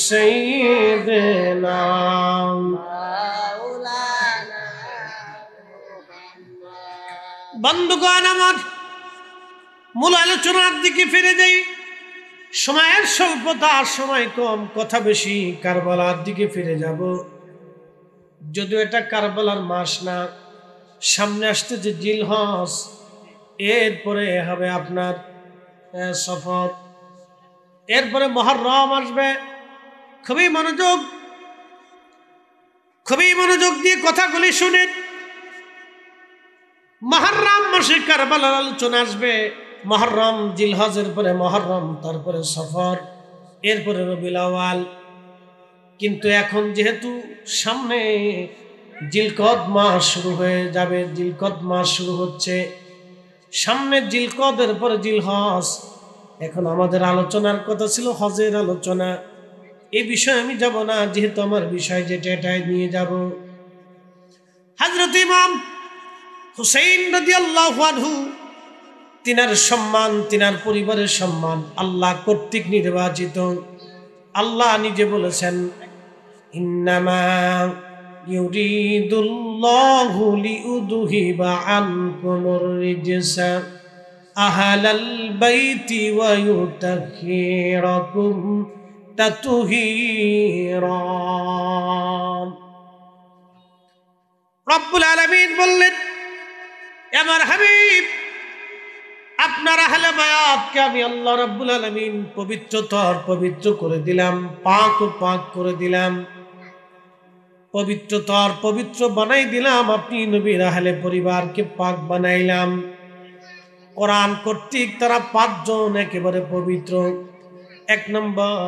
সাইয়্যিদিনা। মাওলানা বন্ধুগণ আমার, মূল আলোচনার দিকে ফিরে যাই। সময়ের স্বল্পতা, সময় কম, কথা বেশি। কারবালার দিকে ফিরে যাব। যদিও এটা কারবালার মাস না, সামনে আসতে যে জিলহজ, এরপরে হবে আপনার সফর, এরপরে মুহররম আসবে। খুবই মনোযোগ দিয়ে কথাগুলি শুনেন। মুহররম মাসে কারবালার আলোচনা আসবে। মুহররম, জিলহজের পরে মুহররম, তারপরে সফর, এরপরে রবিউল আউয়াল। কিন্তু এখন যেহেতু সামনে জিলকদ মাস শুরু হয়ে যাবে, জিলকদ মাস শুরু হচ্ছে, সামনে জিলকদের পরে জিলহজ। এখন আমাদের আলোচনার কথা ছিল হজের আলোচনা। এই বিষয়ে আমি যাব না, যেহেতু আমার বিষয় যেটা এটাই নিয়ে যাব। হযরত ইমাম হুসাইন রাদিয়াল্লাহু আনহু, তিনার সম্মান, তিনার পরিবারের সম্মান আল্লাহ কর্তৃক নির্বাচিত। আল্লাহ নিজে বলেছেন, ইন্নামা ইউরিদুল্লাহু লিউযহিবা আনকুমুর রিজসা আহলাল বাইতি ওয়া ইউতাহহিরাকুম তাতহীরা। রব্বুল আলামিন বললেন, আমার হাবিব, আপনার আহলে বায়াতকে আমি আল্লাহ রাব্বুল আলামিন পবিত্রতর পবিত্র করে দিলাম, পাক ও পাক করে দিলাম, পবিত্রতর পবিত্র বানাই দিলাম। আপনি নবীর আহলে পরিবারকে পাক বানাইলাম। কোরআন কর্তৃক তারা 5 জন একেবারে পবিত্র। 1 নম্বর,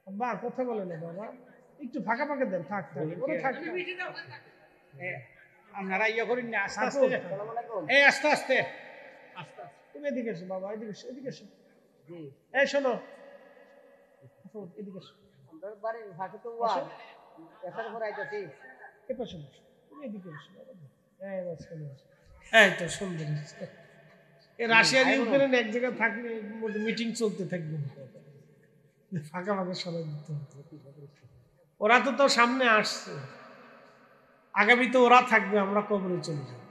বাবা কথা বলে না, বাবা একটু ফাঁকা ফাঁকা দেন, থাক থাক ওরে থাক। আপনারা ইয়ে করেন না, আস্তে আস্তে, এই আস্তে আস্তে আস্তে। তুমি এদিকে এসো বাবা, এদিকে এসো, এদিকে এসো। এই শোনো, এদিকে এসো। বাড়ির ফাঁকে তো ওয়া এখানে করে আইতাছি। এই পাশে বসো, তুমি এদিকে এসো বাবা। এই বাস চলে আসো। এই তো সুন্দর। এই রাশিয়ার ইউক্রেন এক জায়গায় থাকলে মিটিং চলতে থাকবে, ফাঁকা ফাঁকা সবাই দিতে হবে। ওরা তো সামনে আসছে, আগামীতে ওরা থাকবে, আমরা কবরে চলে যাব।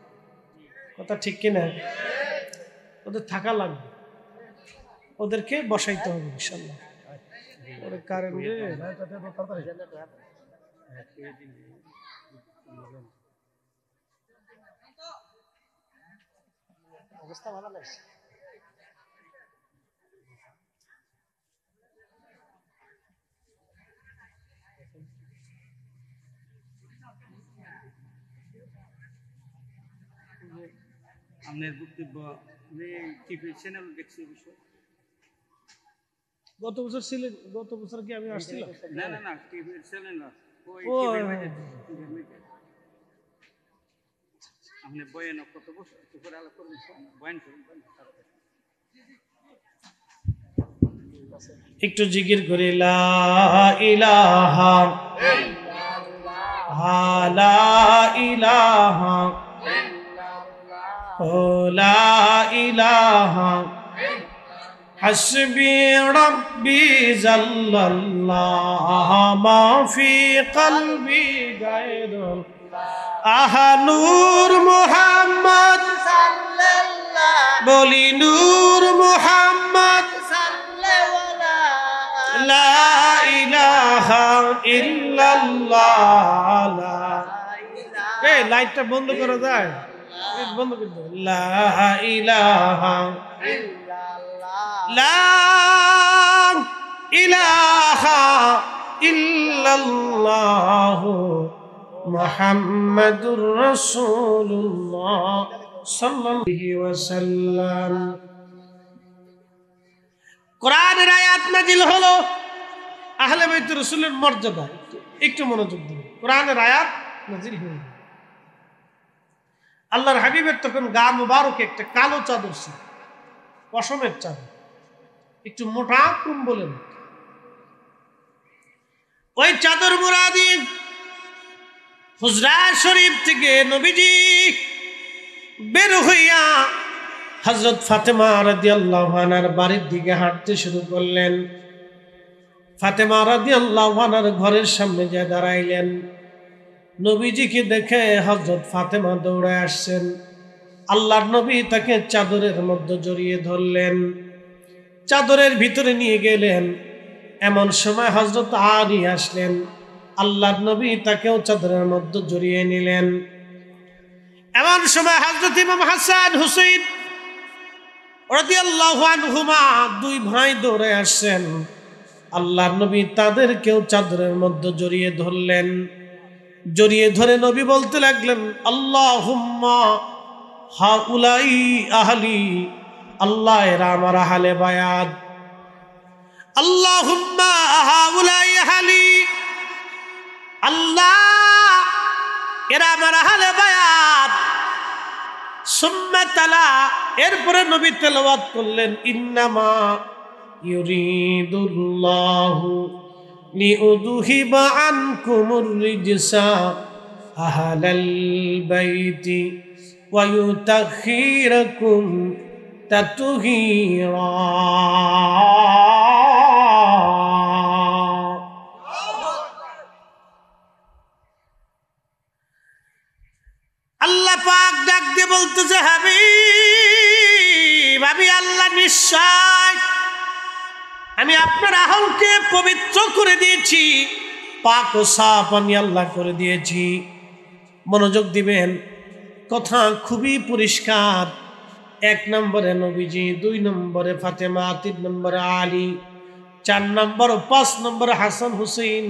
কথা ঠিক কিনা? ওদের থাকা লাগবে, ওদেরকে বসাইতে হবে ইনশাল্লাহ। ওরে কারেন্ট অবস্থা ভালো লাগছে। আপনার বক্তব্য টিভি চ্যানেল দেখছি বিষয়। গত বছর ছিলেন? গত বছর কি আমি আসছিলাম? না না না, টিভি চ্যানেল না, ওই ও, আপনি বয়ান কত বছর করে আলাপ করবেন, বয়ান করুন। একটু জিকির করি, লা ইলাহা লা ইলাহা লা ইলাহা হাসবি রাব্বি জাল্লাল্লাহ মা ফি কলবি গায়রুল আহলুর মুহাম্মদ সাল্লাল্লাহ, বলি নূর মুহাম্মদ সাল্লাল্লাহ, লা ইলাহা ইল্লাল্লাহ। এই লাইটটা বন্ধ করা যায়? বন্ধ করে দাও। লা ইলাহা লা ইলাহা ইল্লাল্লাহ মুহাম্মাদুর রাসূলুল্লাহ সাল্লাল্লাহু আলাইহি ওয়াসাল্লাম। কোরআনের আয়াত নাজিল হলো, আহলে বাইত রাসূলের মর্যাদা। একটু মনোযোগ দিন, কোরআনের আয়াত নাজিল হলো। আল্লাহর হাবিবের তখন গা মুবারকে একটা কালো চাদর ছিল, পশমের চাদর, একটু মোটা কম্বলের মতো। ওই চাদর মোড়া দিয়ে হুজরা শরীফ থেকে নবীজি বের হইয়া হযরত ফাতেমা রাদিয়াল্লাহু আনহার বাড়ির দিকে হাঁটতে শুরু করলেন। ফাতেমা রাদিয়াল্লাহু আনহার ঘরের সামনে যায় দাঁড়াইলেন। নবীজিকে দেখে হযরত ফাতেমা দৌড়ে আসছেন। আল্লাহর নবী তাকে চাদরের মধ্যে জড়িয়ে ধরলেন, চাদরের ভিতরে নিয়ে গেলেন। এমন সময় হযরত আলী আসলেন, আল্লাহর নবী তাকেও চাদরের মধ্যে জড়িয়ে নিলেন। এমন সময় হযরত ইমাম হাসান হুসাইন রাদিয়াল্লাহু আনহুমা 2 ভাই দৌড়ে আসছেন। আল্লাহর নবী তাদেরকেও চাদরের মধ্যে জড়িয়ে ধরলেন। জড়িয়ে ধরে নবী বলতে লাগলেন, আল্লাহুম্মা হাউলাই আহলি, আল্লাহ এরা আমার আহলে বায়াত। আল্লাহুম্মা হাউলাই আহলি, আল্লাহ এরা আমার আহলে বায়াত। সুম্মা তালা, এরপরে নবী তেলাওয়াত করলেন ইন্নামা ইউরিদুল্লাহু লিউযহিবা আনকুমুর রিজসা আহলাল বাইতি ওয়া ইউতাখিরাকুম তাতহীরা। আল্লাহ পাক ডাক দিয়ে বলতেছে, হাবিব, আমি আল্লাহ নিশ্চয় আমি আপনার আহলকে পবিত্র করে দিয়েছি, পাক ও সাফ আমি আল্লাহ করে দিয়েছি। মনোযোগ দিবেন, কথা খুবই পরিষ্কার। 1 নম্বরে নবীজি, 2 নম্বরে ফাতেমা, 3 নম্বরে আলী, 4 নম্বর 5 নম্বরে হাসান হুসেইন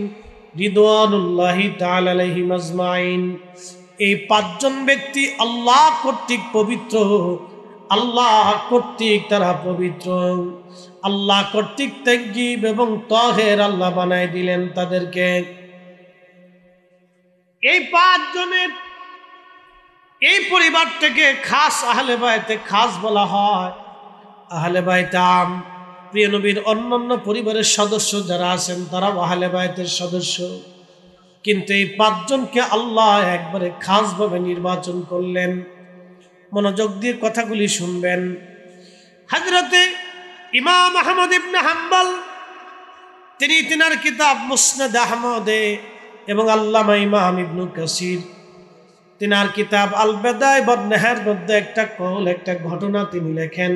রিদওয়ানুল্লাহি তাআলা আলাইহিম আজমাইন। এই 5 জন ব্যক্তি আল্লাহ কর্তৃক পবিত্র, আল্লাহ কর্তৃক তারা পবিত্র, আল্লাহ কর্তৃক তাইয়্যিব এবং তাহের আল্লাহ বানায় দিলেন তাদেরকে। এই 5 জনের এই পরিবার থেকে খাস আহলে বাইতে খাস বলা হয়। আহলে বাইতে আম, প্রিয় নবীর অন্যান্য পরিবারের সদস্য যারা আছেন তারাও আহলে বাইতের সদস্য, কিন্তু এই 5 জনকে আল্লাহ একবারে খাসভাবে নির্বাচন করলেন। মনোযোগ দিয়ে কথাগুলি শুনবেন। হযরতে ইমাম আহমদ ইবনে হাম্বল তিনি তিনার কিতাব মুসনাদ আহমদে এবং আল্লামা ইমাম ইবনে কাসির তিনার কিতাব আল বেদায় ওয়ান নেহার মধ্যে একটা কওল, একটা ঘটনা তিনি লেখেন।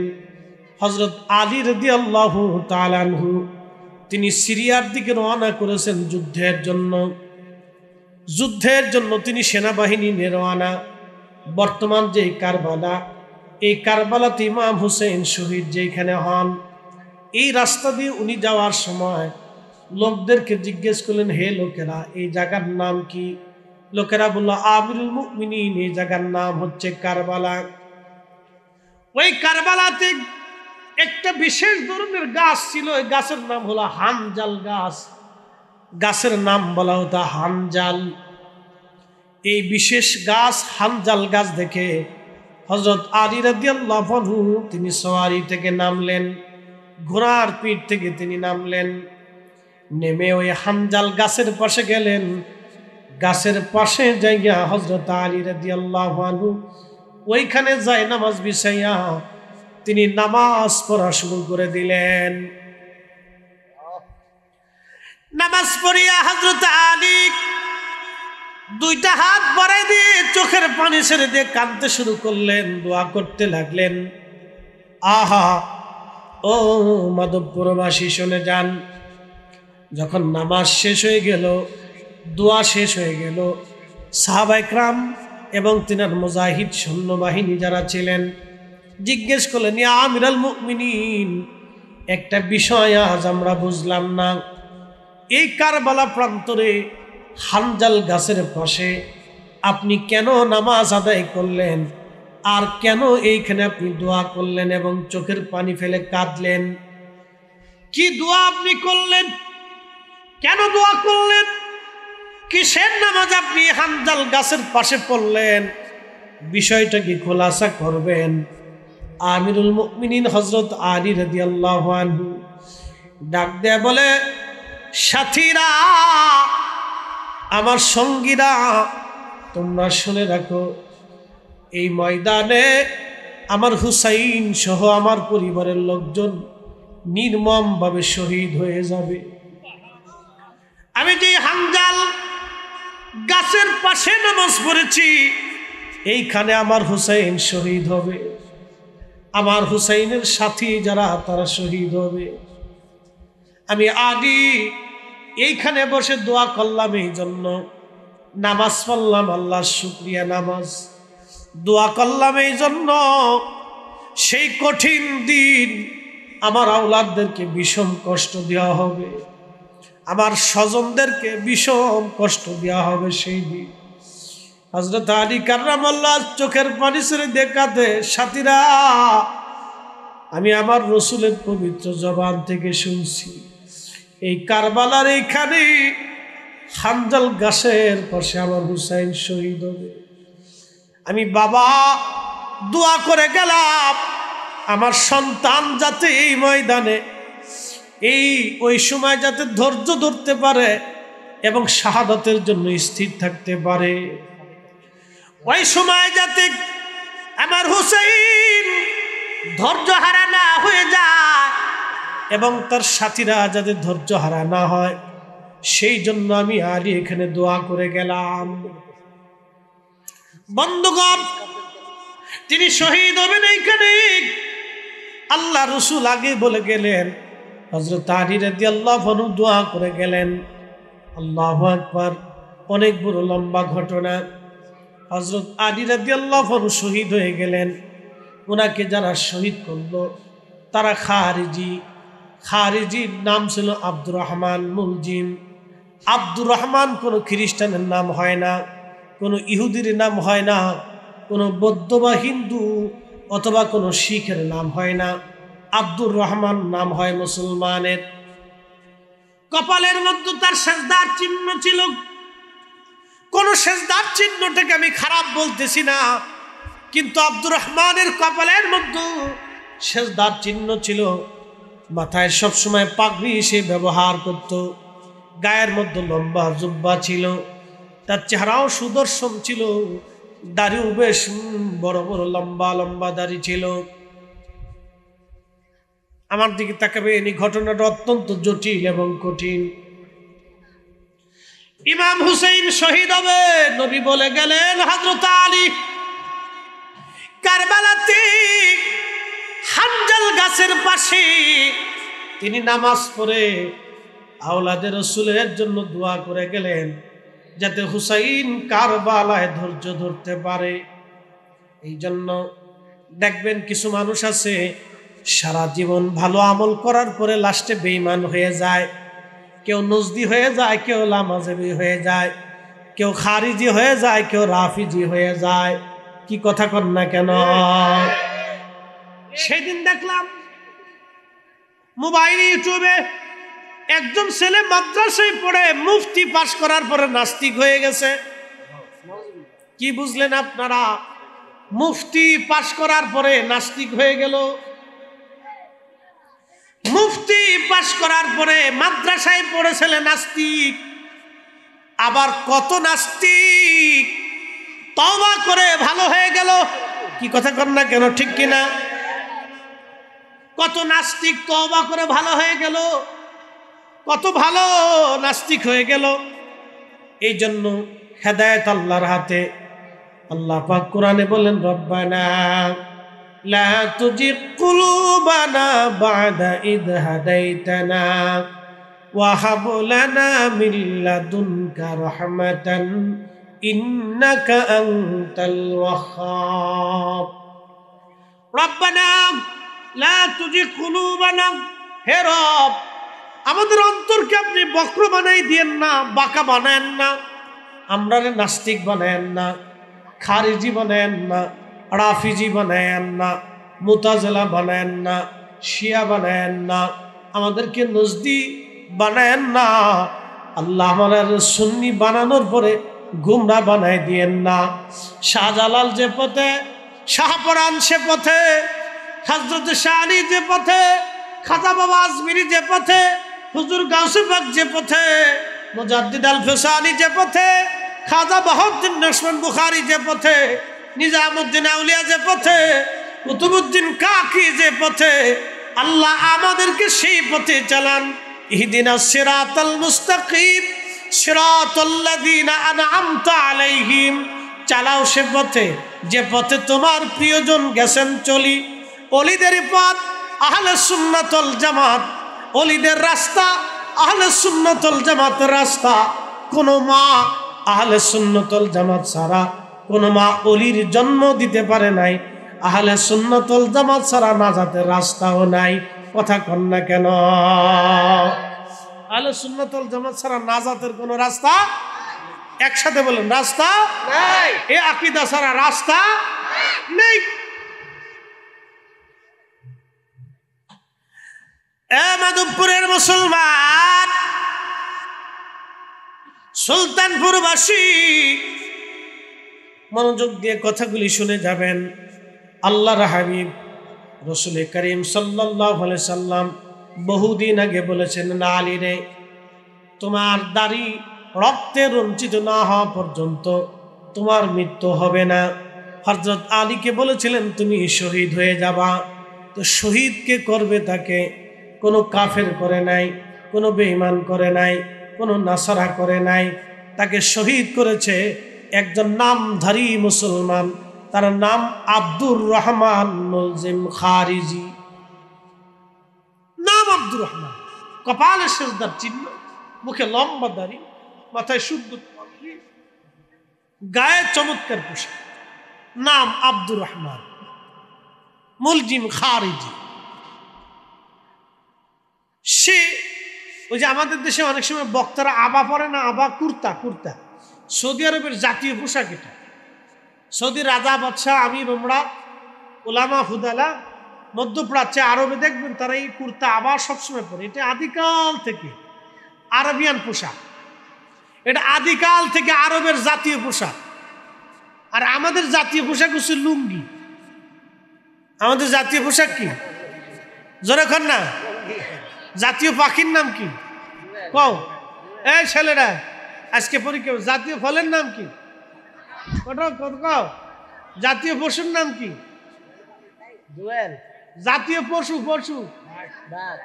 হযরত আলী রাদিয়াল্লাহু তাআলা আনহু তিনি সিরিয়ার দিকে রওনা করেছেন যুদ্ধের জন্য তিনি সেনাবাহিনী নিয়ে রওনা। বর্তমান যে কারবালা, এই কারবালাতে ইমাম হুসেন শহীদ যেখানে হন, এই রাস্তা দিয়ে উনি যাওয়ার সময় লোকদেরকে জিজ্ঞেস করলেন, হে লোকেরা, এই জায়গার নাম কি? লোকেরা বলল, আমিরুল মুমিনিন, এই জায়গার নাম হচ্ছে কারবালা। ওই কারবালাতে একটা বিশেষ ধরনের গাছ ছিল, ওই গাছের নাম হলো হানজাল গাছ। গাছের নাম বলা হতো হানজাল। এই বিশেষ গাছ হানজাল গাছ দেখে হযরত আলী রাদিয়াল্লাহু আনহু তিনি সওয়ারি থেকে নামলেন, ঘোড়ার পিঠ থেকে তিনি নামলেন, নেমে ওই হানজাল গাছের পাশে গেলেন। গাছের পাশে যাইয়া হযরত আলী রাদিয়াল্লাহু আনহু ওইখানে যায় নামাজ বিছাইয়া তিনি নামাজ পড়া শুরু করে দিলেন। নামাজ পড়িয়া হযরত আলী 2টা হাত বাড়াই দিয়ে চোখের পানি ছেড়ে দিয়ে কাঁদতে শুরু করলেন, দোয়া করতে লাগলেন। আহা, ও মাধবপুরবাসী শুনে যান, যখন নামাজ শেষ হয়ে গেল, দোয়া শেষ হয়ে গেল, সাহাবায়ে কেরাম এবং তিনার মুজাহিদ সৈন্যবাহিনী যারা ছিলেন জিজ্ঞেস করলেন, ইয়া আমিরুল মুমিনিন, একটা বিষয় আজ আমরা বুঝলাম না, এই কারবালা প্রান্তরে হানজাল গাছের পাশে আপনি কেন নামাজ আদায় করলেন, আর কেন এইখানে আপনি দোয়া করলেন এবং চোখের পানি ফেলে কাঁদলেন? কি দোয়া আপনি করলেন? কেন দোয়া করলেন? কিসের নামাজ আপনি হানজাল গাছের পাশে পড়লেন? বিষয়টা কি খোলাসা করবেন? আমিরুল মুমিনিন হযরত আলী রাদিয়াল্লাহু আনহু ডাক দেয়া বলে, সাথীরা, আমার সঙ্গীরা, তোমরা শুনে রাখো, এই ময়দানে আমার হুসাইন সহ আমার পরিবারের লোকজন নির্মমভাবে শহীদ হয়ে যাবে। আমি যে হানজাল গাছের পাশে নামাজ পড়েছি, এইখানে আমার হুসাইন শহীদ হবে, আমার হুসাইনের সাথী যারা তারা শহীদ হবে। আমি আলী এইখানে বসে দোয়া করলাম, এই জন্য নামাজ পড়লাম আল্লাহর শুকরিয়া নামাজ, দোয়া করলাম এই জন্য সেই কঠিন দিন আমার আওলাদদেরকে বিষম কষ্ট দেওয়া হবে, আমার স্বজনদেরকে বিষম কষ্ট দেওয়া হবে সেই দিন। হযরত আলী কাররামাল্লাহ চোখের পানি ছেড়ে দেখাতে, সাথীরা, আমি আমার রসুলের পবিত্র জবান থেকে শুনছি, এই কারবালার এইখানে হানজাল গাছের পাশে আমার হুসাইন শহীদ হবে। আমি বাবা দোয়া করে গেলাম আমার সন্তান যাতে এই ময়দানে ওই সময় যাতে ধৈর্য ধরতে পারে এবং শাহাদাতের জন্য স্থির থাকতে পারে। ওই সময় যাতে আমার হুসাইন ধৈর্য হারা না হয়ে যায় এবং তার সাথীরা যাতে ধৈর্য হারা না হয়, সেই জন্য আমি আলী এখানে দোয়া করে গেলাম। বন্ধুগণ, তিনি শহীদ হবেন এইখানে। আল্লাহ রসুল আগে বলে গেলেন, হযরত আলী রাদিয়াল্লাহু আনহু দোয়া করে গেলেন। আল্লাহু আকবার। অনেক বড় লম্বা ঘটনা। হযরত আলী রাদিয়াল্লাহু আনহু শহীদ হয়ে গেলেন। ওনাকে যারা শহীদ করলো তারা খারিজির নাম ছিল আব্দুর রহমান মুলজিম। আব্দুর রহমান কোনো খ্রিস্টানের নাম হয় না, কোনো ইহুদির নাম হয় না, কোনো বৌদ্ধ বা হিন্দু অথবা কোনো শিখের নাম হয় না। আব্দুর রহমান নাম হয় মুসলমানের। কপালের মধ্যে তার সেজদার চিহ্ন ছিল। কোন সেজদার চিহ্নটাকে আমি খারাপ বলতেছি না, কিন্তু আব্দুর রহমানের কপালের মধ্যে সেজদার চিহ্ন ছিল। মাথায় সবসময় পাগড়ি সে ব্যবহার করত। গায়ের মধ্যে লম্বা জুব্বা ছিল। তার চেহারাও সুদর্শন ছিল। দাড়িও বেশ বড় বড় লম্বা লম্বা দাড়ি ছিল। আমার দিকে তাকাবে, এই ঘটনাটা অত্যন্ত জটিল এবং কঠিন। ইমাম হুসাইন শহীদ হবে, নবী বলে গেলেন হযরত আলী কারবালাতে হানজাল গাছের পাশে তিনি নামাজ পড়ে আওলাদে রাসূলের জন্য দোয়া করে গেলেন যাতে হুসাইন কারবালায় ধৈর্য ধরতে পারে। এই জন্য দেখবেন কিছু মানুষ আছে সারা জীবন ভালো আমল করার পরে লাস্টে বেঈমান হয়ে যায়। কেউ নজদি হয়ে যায়, কেউ লামাজেবি হয়ে যায়, কেউ খারিজি হয়ে যায়, কেউ রাফিজি হয়ে যায়। কি কথা কন না কেন? সেদিন দেখলাম মোবাইল ইউটিউবে একজন ছেলে মাদ্রাসায় পড়ে মুফতি পাশ করার পরে নাস্তিক হয়ে গেছে। কি বুঝলেন আপনারা? মুফতি পাশ করার পরে নাস্তিক হয়ে গেল। মুফতি পাশ করার পরে মাদ্রাসায় পড়েছিল নাস্তিক। আবার কত নাস্তিক তওবা করে ভালো হয়ে গেল। কি কথা কন না কেন? ঠিক কিনা? কত নাস্তিক তওবা করে ভালো হয়ে গেল, কত ভালো নাস্তিক হয়ে গেল। এই জন্য হেদায়েত আল্লাহর হাতে। আল্লাহ পাক কোরআনে বলেন, রব্বানা লা তুজিগ কুলুবানা বা'দা ইদ হাদাইতানা ওয়া হাব লানা মিন লাদুনকা রাহমাতান ইন্নাকা আনতাল ওয়াহ্হাব। রব্বানা লা তুজিগ কুলুবানা, হে রব আমাদের অন্তরকে আপনি বক্র বানাই দিয়েন না, বাঁকা বানায়েন না, আমরারে নাস্তিক বানায়েন না, খারিজি বানায়েন না, রাফিজি বানায়েন না, মুতাজিলা বানায়েন না, শিয়া বানায়েন না, আমাদেরকে নজদি বানায়েন না। আল্লাহ আমাদের সুন্নি বানানোর পরে গুমরা বানাই দিয়েন না। শাহজালাল যে পথে, শাহপরান সে পথে, হযরত শাহ আলী যে পথে, খাজা বাবা আজমিরি যে পথে, হুজুর গাউসে পাক যে পথে, মুজাদ্দিদ আল ফিসানি যে পথে, খাজা বাহাউদ্দিন নকশবন্দ বুখারী যে পথে, নিজামউদ্দিন আউলিয়া যে পথে, কুতুবউদ্দিন কাকি যে পথে, আল্লাহ আমাদেরকে সেই পথে চালান। ইহদিনাস সিরাতাল মুস্তাকিম সিরাতাল্লাযীনা আনআমতা আলাইহিম, চালাও সে পথে যে পথে তোমার প্রিয়জন গেছেন চলি। ওলিদের পথ আহলে সুন্নাত ওয়াল জামাত, ওলিদের রাস্তা আহলে সুন্নাত ওয়াল জামাতের রাস্তা। কোন মা আহলে সুন্নাত ওয়াল জামাত ছাড়া কোন মা ওলির জন্ম দিতে পারে নাই। আহলে সুন্নাত ওয়াল জামাত ছাড়া নাজাতের রাস্তাও নাই। কথা কন না কেন? আহলে সুন্নাত ওয়াল জামাত ছাড়া নাজাতের কোন রাস্তা, একসাথে বলেন, রাস্তা নাই। এই আকীদা ছাড়া রাস্তা নেই। মাধবপুরের মুসলমান, সুলতানপুরবাসী, মনোযোগ দিয়ে কথাগুলি শুনে যাবেন। আল্লাহর হাবিব রাসূল করিম সাল্লাল্লাহু আলাইহি সাল্লাম বহুদিন আগে বলেছেন, না আলী রে, তোমার দাড়ি রক্তে রঞ্জিত না হওয়া পর্যন্ত তোমার মৃত্যু হবে না। হযরত আলীকে বলেছিলেন তুমি শহীদ হয়ে যাবা। তো শহীদকে করবে তাকে কোনো কাফের করে নাই, কোনো বেঈমান করে নাই, কোনো নাসারা করে নাই। তাকে শহীদ করেছে একজন নামধারী মুসলমান, তার নাম আব্দুর রহমান মুলজিম খারিজি। নাম আব্দুর রহমান, কপালে সেজদার চিহ্ন, মুখে লম্বা দাড়ি, মাথায় শুদ্ধ পাগড়ি, গায়ে চমৎকার পোশাক, নাম আব্দুর রহমান মুলজিম খারিজি। সে ওই যে আমাদের দেশে অনেক সময় বক্তারা আবা পরে না, আবা কুর্তা, কুর্তা সৌদি আরবের জাতীয় পোশাক এটা। সৌদি রাজা বাদশাহ আমির উমরা ওলামা হুদালা মধ্যপ্রাচ্যে আরবে দেখবেন তারা এই কুর্তা আবার সবসময় পরে। এটা আদিকাল থেকে আরবিয়ান পোশাক, এটা আদিকাল থেকে আরবের জাতীয় পোশাক। আর আমাদের জাতীয় পোশাক হচ্ছে লুঙ্গি। আমাদের জাতীয় পোশাক কি? জোরে কর না। জাতীয় পাখির নাম কি? কও এই ছেলেরা, আজকে পরীক্ষা। জাতীয় ফলের নাম কি? কও। জাতীয় পশুর নাম কি? জুয়েল, জাতীয় পশু, পশু বাঘ,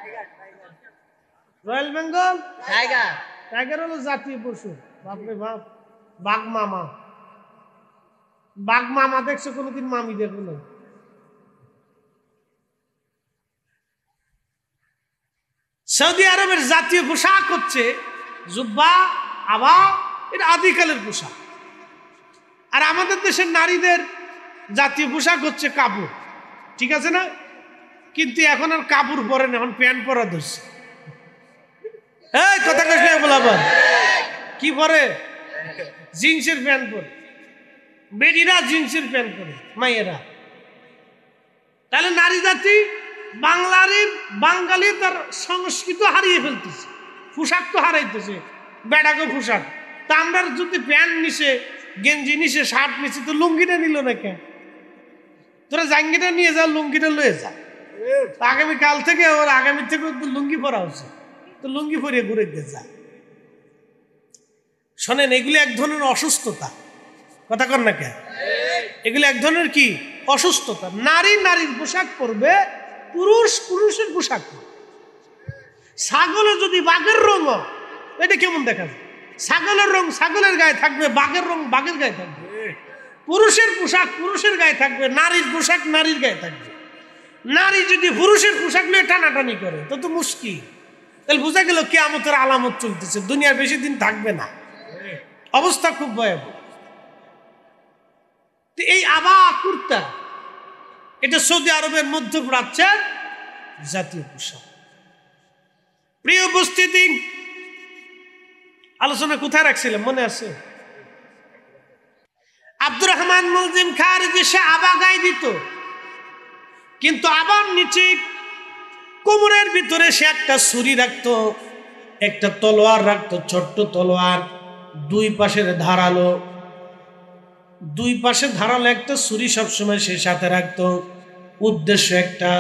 রয়্যাল বেঙ্গল টাইগার, টাইগার হলো জাতীয় পশু। বাপরে বাপ, বাঘ মামা। বাঘ মামা দেখছো কোনোদিন? মামি দেখো না। সৌদি আরবের জাতীয় পোশাক হচ্ছে জুব্বা, আবা। এটা আদিকালের পোশাক। আর আমাদের দেশের নারীদের জাতীয় পোশাক হচ্ছে কাপড়, ঠিক আছে না? কিন্তু এখন আর কাপড় পরে না, এখন প্যান্ট পরা ধরছে। এই কথা কইস না বলাবার, কি পরে? জিন্সের প্যান্ট পরে। বেডিরা জিন্সের প্যান্ট পরে, মাইয়েরা। তাহলে নারী জাতি বাঙালি তার সংস্কৃত হারিয়ে ফেলতেছে, পোশাক তো হারাইতেছে, বেড়াকে পোশাক। তা আমরা যদি প্যান্ট নিছে, গেঞ্জি নিছে, শার্ট নিছে, তো লুঙ্গিটা নিল না কেন? তোরা জাঙ্গিটা নিয়ে যা, লুঙ্গিটা লয়ে যা। আগামী কাল থেকে ওর আগামী থেকে লুঙ্গি পরা হচ্ছে, তো লুঙ্গি পরিয়ে ঘুরে গিয়ে যা। শোনেন, এগুলি এক ধরনের অসুস্থতা। কথা কর না কেন? এগুলি এক ধরনের কি অসুস্থতা। নারী নারীর পোশাক পরবে, পুরুষ পুরুষের পোশাক পরবে। ছাগলে যদি বাঘের রং, এটা কেমন দেখা যায়? ছাগলের রং ছাগলের গায়ে থাকবে, বাঘের রং বাঘের গায়ে থাকবে। পুরুষের পোশাক পুরুষের গায়ে থাকবে, নারীর পোশাক নারীর গায়ে থাকবে। নারী যদি পুরুষের পোশাক নিয়ে টানাটানি করে তো তো মুশকিল। তাহলে বোঝা গেল কিয়ামতের আলামত চলতেছে, দুনিয়ার বেশি দিন থাকবে না, অবস্থা খুব ভয়াবহ। এই আবা কুর্তা, এটা সৌদি আরবের মধ্যপ্রাচ্যের জাতীয় পোশাক। প্রিয় উপস্থিতি, আলোচনা কোথায় রাখছিলাম মনে আছে? আব্দুর রহমান মুলজিম খারিজি সে আবা গায়ে দিত, কিন্তু আবার নিচে কোমরের ভিতরে সে একটা ছুরি রাখতো, একটা তলোয়ার রাখতো, ছোট্ট তলোয়ার, দুই পাশের ধারালো, দুই পাশে ধারালো একটা ছুরি সবসময় সে সাথে রাখতো। উদ্দেশ্য একটা,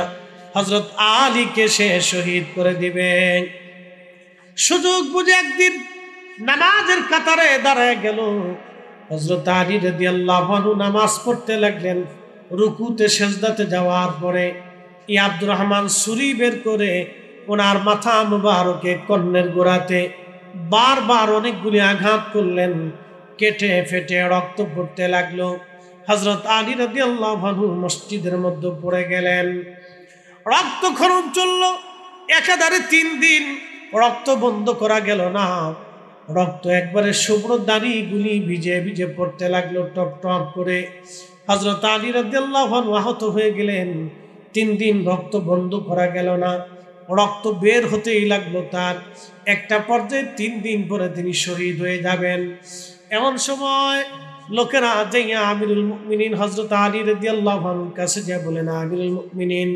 হযরত আলীকে সে শহীদ করে দিবে। সুযোগ বুঝে একদিন নামাজের কাতারে দাঁড়ায় গেল। হযরত আলী রাদিয়াল্লাহু আনহু নামাজ পড়তে লাগলেন। রুকুতে সেজদাতে যাওয়ার পরে এই আব্দুর রহমান ছুরি বের করে ওনার মাথা মুবারকে কর্ণের গোড়াতে বারবার অনেকগুলি আঘাত করলেন। কেটে ফেটে রক্ত পড়তে লাগলো। হযরত আলী রাদিয়াল্লাহু আনহু মসজিদের মধ্যে পড়ে গেলেন। রক্তক্ষরণ চলল একাধারে 3 দিন, রক্ত বন্ধ করা গেল না। রক্ত একবারে শুভ্র দাড়িগুলি ভিজে ভিজে পড়তে লাগলো টপ টপ করে। হযরত আলী রাদিয়াল্লাহু আনহু আহত হয়ে গেলেন। 3 দিন রক্ত বন্ধ করা গেল না, রক্ত বের হতেই লাগলো তার। একটা পর্যায়ে 3 দিন পরে তিনি শহীদ হয়ে যাবেন। এমন সময় লোকেরা যাইয়া আমিরুল মুমিনিন হযরত আলী রাদিয়াল্লাহু আনহুর কাছে যা বলেন, আমিরুল মুমিনিন,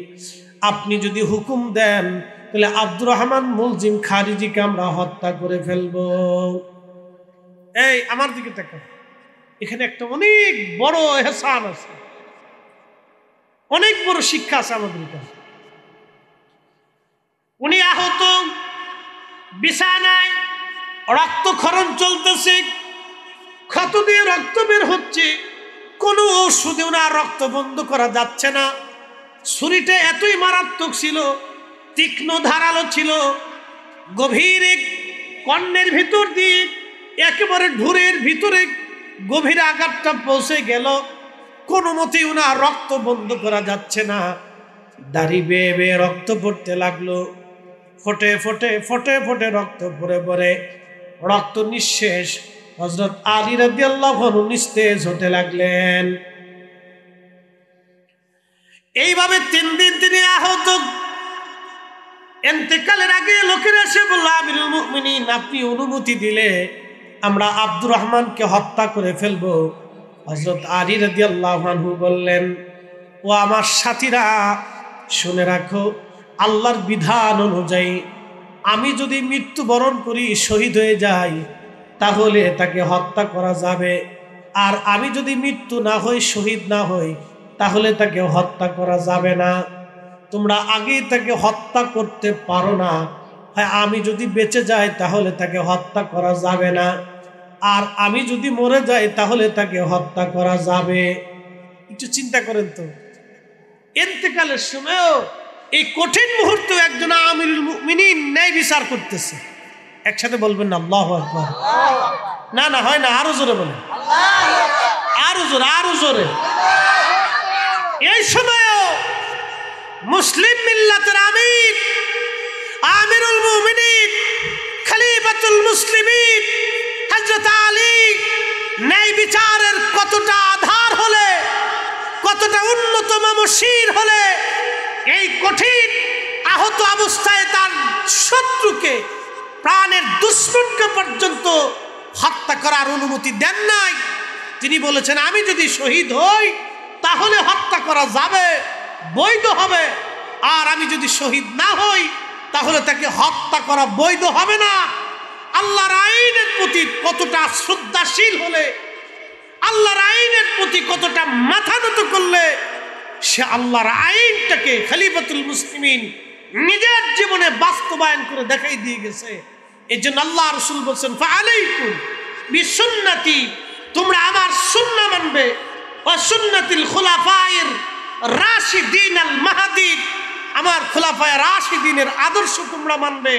আপনি যদি হুকুম দেন তাহলে আব্দুর রহমান মুলজিম খারিজিকে আমরা হত্যা করে ফেলবো। এই আমার দিকে তাকান, এখানে একটা অনেক বড় এহসান আছে। অনেক বড় শিক্ষা আছে আমাদের কাছে। উনি আহত, বিছানায়, রক্তক্ষরণ চলতেছে, ক্ষত দিয়ে রক্ত বের হচ্ছে, কোনো ওষুধে ওনার রক্ত বন্ধ করা যাচ্ছে না। ছুরিটা এতই মারাত্মক ছিল, তীক্ষ্ণ ধারালো ছিল, গভীর কর্ণের ভিতর দিয়ে একেবারে ঢুরের ভিতরে গভীর আঘাতটা পৌঁছে গেল। কোনো মতেই ওনার রক্ত বন্ধ করা যাচ্ছে না। দাড়ি বেয়ে বেয়ে রক্ত পড়তে লাগলো, ফোটে ফোটে ফোটে ফোটে রক্ত পড়ে পড়ে রক্ত নিঃশেষ। হযরত আলী রাদিয়াল্লাহু আনহু নিস্তেজ হতে লাগলেন। এইভাবে 3 দিন তিনি আহত। ইন্তেকালের আগে লোকেরা এসে বলল, আমিরুল মুমিনিন, আপনি অনুমতি দিলে আমরা আব্দুর রহমানকে হত্যা করে ফেলবো। হযরত আলী রাদিয়াল্লাহু আনহু বললেন, ও আমার সাথীরা, শুনে রাখো, আল্লাহর বিধান অনুযায়ী আমি যদি মৃত্যুবরণ করি, শহীদ হয়ে যাই, তাহলে তাকে হত্যা করা যাবে। আর আমি যদি মৃত্যু না হই, শহীদ না হই, তাহলে তাকে হত্যা করা যাবে না। তোমরা আগেই তাকে হত্যা করতে পারো না। হ্যাঁ, আমি যদি বেঁচে যাই তাহলে তাকে হত্যা করা যাবে না, আর আমি যদি মরে যাই তাহলে তাকে হত্যা করা যাবে। একটু চিন্তা করেন তো, ইন্তেকালের সময়ও এই কঠিন মুহূর্তে একজন আমিরুল মুমিনিন ন্যায় বিচার করতেছে। একসাথে বলবেন না আল্লাহু আকবার? না না, হয় না, আরো জোরে বলেন, আরো জোরে, আরো জোরে। এই সময়ও মুসলিম মিল্লাতের আমির, আমিরুল মুমিনিন, খলিফাতুল মুসলিমিন হযরত আলী ন্যায় বিচারের কতটা আধার হলে, কতটা উন্নত মমশির হলে এই কঠিন আহত অবস্থায় তার শত্রুকে, প্রাণের দুশমনকে পর্যন্ত হত্যা করার অনুমতি দেন নাই। তিনি বলেছেন, আমি যদি শহীদ হই তাহলে হত্যা করা যাবে, বৈধ হবে, আর আমি যদি শহীদ না হই তাহলে তাকে হত্যা করা বৈধ হবে না। আল্লাহর আইনের প্রতি কতটা শ্রদ্ধাশীল হলে, আল্লাহর আইনের প্রতি কতটা মাথা নত করলে সে আল্লাহর আইনটাকে খলিফাতুল মুসলিমিন নিজের জীবনে বাস্তবায়ন করে দেখাই দিয়ে গেছে। এই জন্য আল্লাহ রাসূল বলেছেন, ফাআলাইকুম বিসুন্নতি, তোমরা আমার সুন্নাহ মানবে, ওয়া সুন্নাতিল খুলাফায়ে রাশিদিন আল মাহদীন, আমার খুলাফায়ে রাশিদিনের আদর্শ তোমরা মানবে।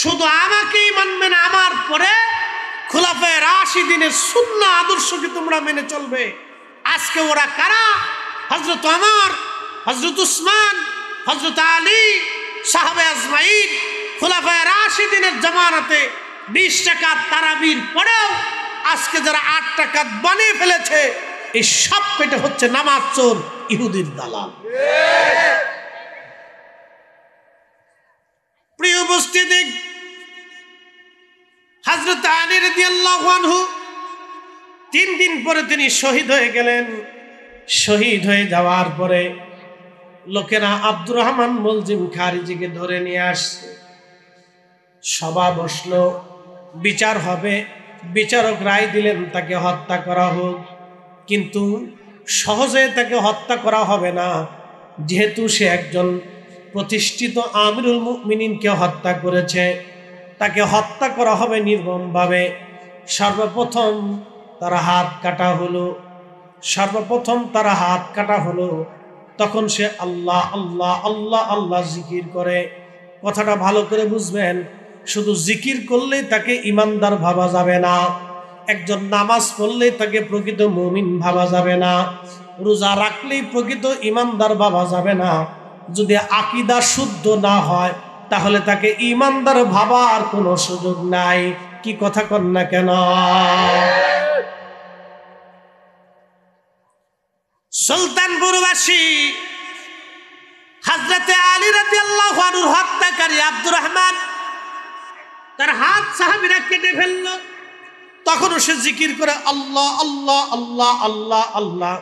শুধু আমাকেই মানবে না, আমার পরে খুলাফায়ে রাশিদিনের সুন্নাহ আদর্শকে তোমরা মেনে চলবে। আজকে ওরা কারা? হযরত ওমর, হযরত উসমান, হযরত আলী, সাহাবে আজমাইন, খুলাফায়ে রাশিদিনের জামানাতে 20 রাকাত তারাবির পরেও আজকে যারা 8 রাকাত বানিয়ে ফেলেছে, এই সব পেটে হচ্ছে নামাজ চোর, ইহুদির দালাল। প্রিয় উপস্থিতি, হযরত আলী রাদিয়াল্লাহু আনহু 3 দিন পরে তিনি শহীদ হয়ে গেলেন। শহীদ হয়ে যাওয়ার পরে লোকেরা আব্দুর রহমান মুলজিম খারিজিকে ধরে নিয়ে আসছে। সভা বসলো, বিচার হবে। বিচারক রায় দিলেন তাকে হত্যা করা হোক, কিন্তু সহজে তাকে হত্যা করা হবে না, যেহেতু সে একজন প্রতিষ্ঠিত আমিরুল মুমিনিনকে হত্যা করেছে, তাকে হত্যা করা হবে নির্মমভাবে। সর্বপ্রথম তারা হাত কাটা হলো, সর্বপ্রথম তারা হাত কাটা হলো। তখন সে আল্লাহ আল্লাহ আল্লাহ আল্লাহ জিকির করে। কথাটা ভালো করে বুঝবেন, শুধু জিকির করলেই তাকে ইমানদার ভাবা যাবে না, একজন নামাজ পড়লেই তাকে প্রকৃত মুমিন ভাবা যাবে না, রোজা রাখলেই প্রকৃত ইমানদার ভাবা যাবে না। যদি আকীদা শুদ্ধ না হয় তাহলে তাকে ইমানদার ভাবার কোনো সুযোগ নাই। কি কথা কন না কেন? সুলতানপুরবাসী হযরতে আলী রাদিয়াল্লাহু আনহুর হত্যাকারী আব্দুর রহমান তার হাত সাহাবীরা কেটে ফেলল। তখনও সে জিকির করে আল্লাহ আল্লাহ আল্লাহ আল্লাহ আল্লাহ।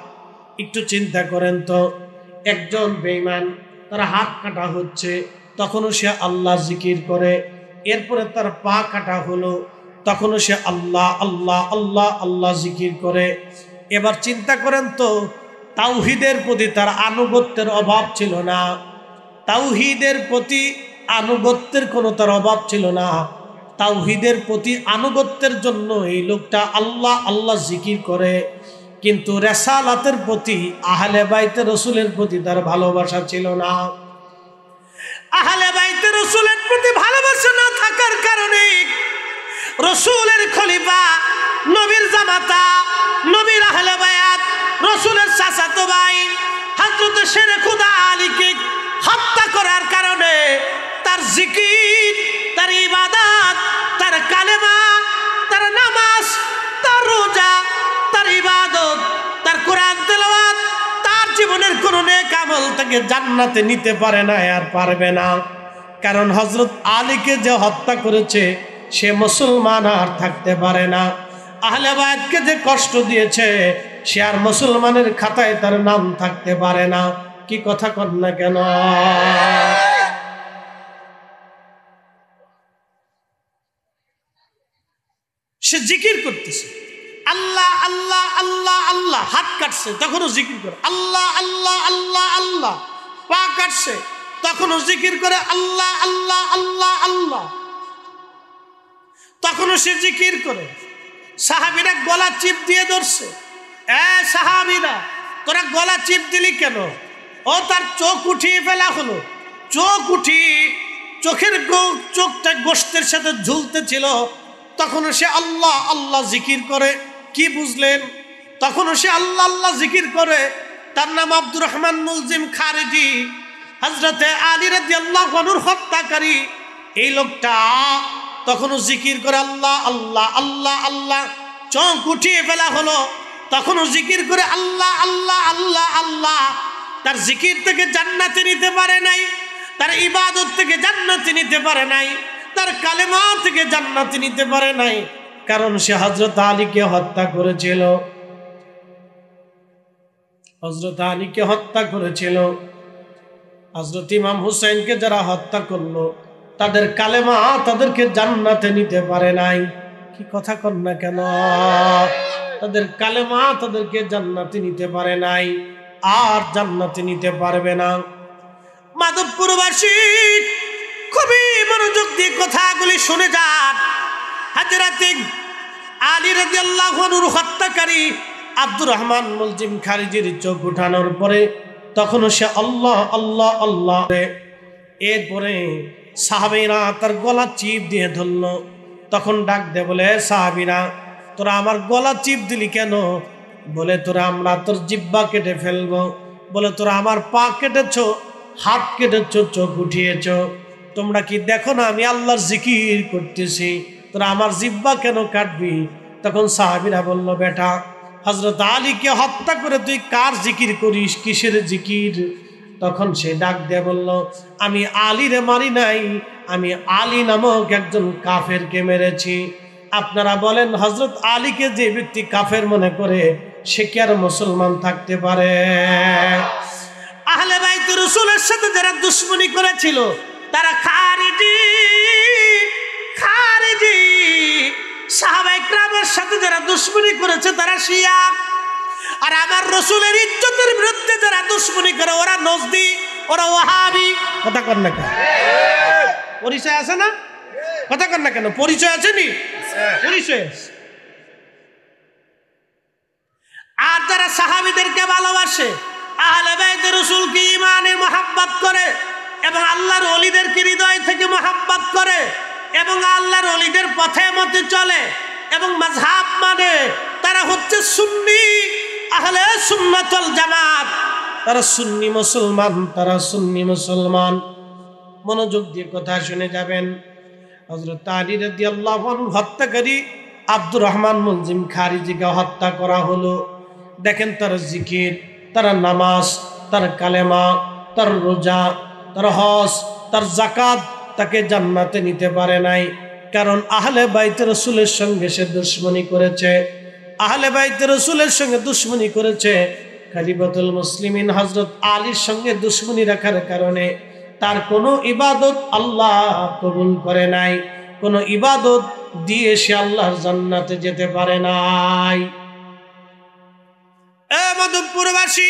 একটু চিন্তা করেন তো, একজন বেঈমান, তার হাত কাটা হচ্ছে, তখনও সে আল্লাহ জিকির করে। এরপরে তার পা কাটা হলো, তখনও সে আল্লাহ আল্লাহ আল্লাহ আল্লাহ জিকির করে। এবার চিন্তা করেন তো, তাওহীদের প্রতি তার আনুগত্যের অভাব ছিল না, তাওহীদের প্রতি আনুগত্যের কোনো তার অভাব ছিল না। তাওহীদের প্রতি আনুগত্যের জন্য এই লোকটা আল্লাহ আল্লাহ জিকির করে, কিন্তু রিসালাতের প্রতি আহলে বাইতে রাসূলের প্রতি তার ভালোবাসা ছিল না। আহলে বাইতে রাসূলের প্রতি ভালোবাসা না থাকার কারণে রাসূলের খলিফা, নবীর জামাতা, নবীর আহলে বায়াত, রাসূলের চাচাতো ভাই হযরত শেরে খুদা আলীকে হত্যা করার কারণে তার জিকির, তার ইবাদত, তার কালেমা, তার নামাজ, তার রোজা, তার ইবাদত, তার কোরআন তেলাওয়াত, তার জীবনের কোনো নেক আমল তাকে জান্নাতে নিতে পারে না, আর পারবে না। কারণ হযরত আলীকে যে হত্যা করেছে সে মুসলমান আর থাকতে পারে না। আহলে বায়াতকে যে কষ্ট দিয়েছে সে আর মুসলমানের খাতায় তার নাম থাকতে পারে না। কি কথা কর না কেন? সে জিকির করতেছে, আল্লাহ আল্লাহ আল্লাহ আল্লাহ, হাত কাটছে তখনও জিকির করে আল্লাহ আল্লাহ আল্লাহ আল্লাহ, পা কাটছে তখনও জিকির করে আল্লাহ আল্লাহ আল্লাহ আল্লাহ, তখনও সে জিকির করে। সাহাবীরা গলা চিপ দিয়ে ধরছে, সাহাবীরা তোরা গলা চিপ দিলি কেন? ও তার চোখ উঠিয়ে ফেলা হলো, চোখ উঠিয়ে চোখের চোখটা গোশতের সাথে ঝুলতে ছিল, তখনও সে আল্লাহ আল্লাহ জিকির করে। কি বুঝলেন? তখনও সে আল্লাহ আল্লাহ জিকির করে। তার নাম আব্দুর রহমান মুলজিম খারিজি, হযরতে আলী রাদিয়াল্লাহু আনহুর হত্যাকারী। এই লোকটা তখনও জিকির করে আল্লাহ আল্লাহ আল্লাহ আল্লাহ, চোখ উঠিয়ে ফেলা হলো, তখনও জিকির করে আল্লাহ আল্লাহ আল্লাহ আল্লাহ। তার জিকির থেকে জান্নাতে নিতে পারে নাই, তার ইবাদত থেকে জান্নাতে নিতে পারে নাই, তার কালেমা থেকে জান্নাতে নিতে পারে নাই, কারণ সে হযরত আলীকে হত্যা করেছিল। হযরত আলীকে হত্যা করেছিল। হযরত ইমাম হুসাইনকে যারা হত্যা করলো তাদের কালেমা তাদেরকে জান্নাতে নিতে পারে নাই। কি কথা কর না কেন? তাদের কালেমা তাদেরকে জান্নাতে নিতে পারে নাই, আর জান্নাতে নিতে পারবে না। মাধবপুরবাসী খুবই মনোযোগ দিয়ে কথাগুলি শুনে যান। হযরত আলী রাদিয়াল্লাহু আনহুর হত্যাকারী আব্দুর রহমান মুলজিম খারিজির চোখ উঠানোর পরে তখনও সে আল্লাহ আল্লাহ আল্লাহ। এরপরে সাহাবীরা তার গলা চিপ দিয়ে ধরল, তখন ডাক দে বলে, সাহাবীরা তোরা আমার গলা চিপ দিলি কেন? বলে তোরা আমরা তোর জিহ্বা কেটে ফেলবো। বলে তোরা আমার পা কেটেছ, হাত কেটেছ, চোখ উঠিয়েছ, তোমরা কি দেখো না আমি আল্লাহর জিকির করতেছি, তোরা আমার জিহ্বা কেন কাটবি? তখন সাহাবীরা বলল, বেটা হযরত আলীকে হত্যা করে তুই কার জিকির করিস, কিসের জিকির? তখন সে ডাক দিয়ে বলল, আমি আলীরে মারি নাই, আমি আলী নামক একজন কাফেরকে মেরেছি। আপনারা বলেন হযরত আলীকে যে ব্যক্তি কাফের মনে করে সে কি আর মুসলমান থাকতে পারে? আহলে বাইত রাসূলের সাথে যারা দুশমনী করেছিল তারা খারিজি, খারিজি। সাহাবায়ে কেরামের সাথে যারা দুশমনী করেছে তারা শিয়া। আর আমার রাসূলের ইজ্জতের বিরুদ্ধে যারা দুশমনী করে ওরা নজদি, ওরা ওয়াহাবি। কথা কর না কেন? পরিচয় আছে না? কথা কর না কেন? পরিচয় আছে নি? পরিচয় আছে। আর যারা সাহাবীদেরকে ভালোবাসে, আহলে বাইতে রাসূলকে ঈমানের মুহাব্বত করে এবং আল্লাহর ওলিদেরকে হৃদয় থেকে মুহাব্বত করে এবং আল্লাহর ওলিদের পথে মতে চলে এবং মাযহাব মানে, তারা হচ্ছে সুন্নি, আহলে সুন্নাত ওয়াল জামাত। তারা সুন্নি মুসলমান, তারা সুন্নি মুসলমান। মনোযোগ দিয়ে কথা শুনে যাবেন। হযরত আলী রাদিয়াল্লাহু আনহু হত্যাকারী আব্দুর রহমান মুলজিম খারিজিকে হত্যা করা হলো। দেখেন তার জিকির, তার নামাজ, তার কালেমা, তার রোজা, তার হজ, তার যাকাত তাকে জান্নাতে নিতে পারে নাই, কারণ আহলে বাইত রাসূলের সঙ্গে সে দুশমনী করেছে। আহলে বাইত রাসূলের সঙ্গে দুশমনী করেছে। খলিফাতুল মুসলিমিন হযরত আলীর সঙ্গে দুশমনী রাখার কারণে তার কোনো ইবাদত আল্লাহ কবুল করে নাই, কোনো ইবাদত দিয়ে সে আল্লাহর জান্নাতে যেতে পারে নাই। মধুপুরবাসী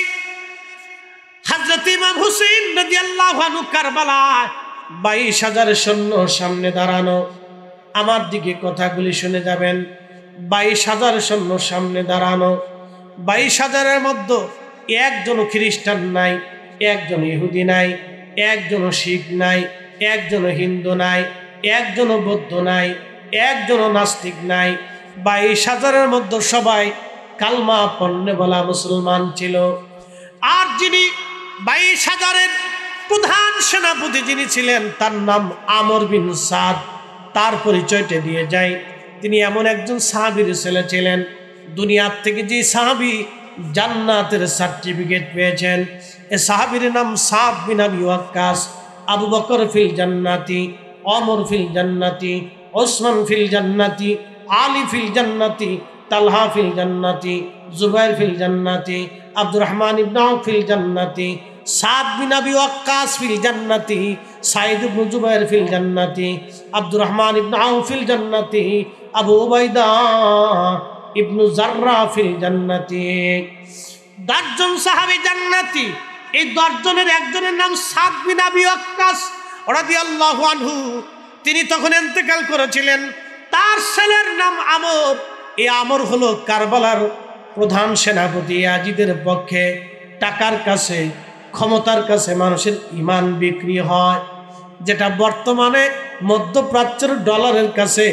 হযরত ইমাম হুসাইন রাদিয়াল্লাহু আনহু কারবালায় 22,000 সৈন্য সামনে দাঁড়ানো। আমার দিকে কথাগুলি শুনে যাবেন। 22,000 সৈন্য সামনে দাঁড়ানো। 22,000-এর মধ্যে একজন খ্রিস্টান নাই, একজন ইহুদি নাই, একজন শিখ নাই, একজন হিন্দু নাই, একজন বৌদ্ধ নাই, একজন নাস্তিক নাই। 22,000-এর মধ্যে সবাই কালমা পড়নে বলা মুসলমান ছিল। আর যিনি 22,000-এর প্রধান সেনাপতি যিনি ছিলেন তার নাম আমর বিন সাদ। তার পরিচয়টা দিয়ে যাই, তিনি এমন একজন সাহাবীর ছেলে ছিলেন, দুনিয়ার থেকে যে সাহাবী জান্নাতের সার্টিফিকেট পেয়েছেন, এ সাহাবীর নাম সাদ বিন আবি ওয়াক্কাস। আবু বকর ফিল জান্নাতি, ওমর ফিল জান্নাতি, ওসমান ফিল জান্নাতি, আলী ফিল জান্নাতি, তালহা ফিল জান্নাতি, জুবাইর ফিল জান্নাতি, আব্দুর রহমান ইবনে আউফ ফিল জান্নাতি, সাদ বিন আবি ওয়াক্কাস ফিল জান্নাতি, সাইদ ইবনে জুবাইর ফিল জান্নাতি, আব্দুর রহমান ইবনে আউফ ফিল জান্নাতি, আবু উবাইদা ইবনু জাররা ফিল জান্নাতি। 10 জন সাহাবী জান্নাতি। এই 10 জনের একজনের নাম সাদ বিন আবি ওয়াক্কাস রাদিয়াল্লাহু আনহু। তিনি তখন ইন্তেকাল করেছিলেন। তার ছেলের নাম আমর। এই আমর হলো কারবালার প্রধান সেনাপতি। ইয়াজিদের পক্ষে টাকার কাছে, ক্ষমতার কাছে মানুষের ঈমান বিক্রি হয়, যেটা বর্তমানে মধ্যপ্রাচ্যের ডলারের কাছে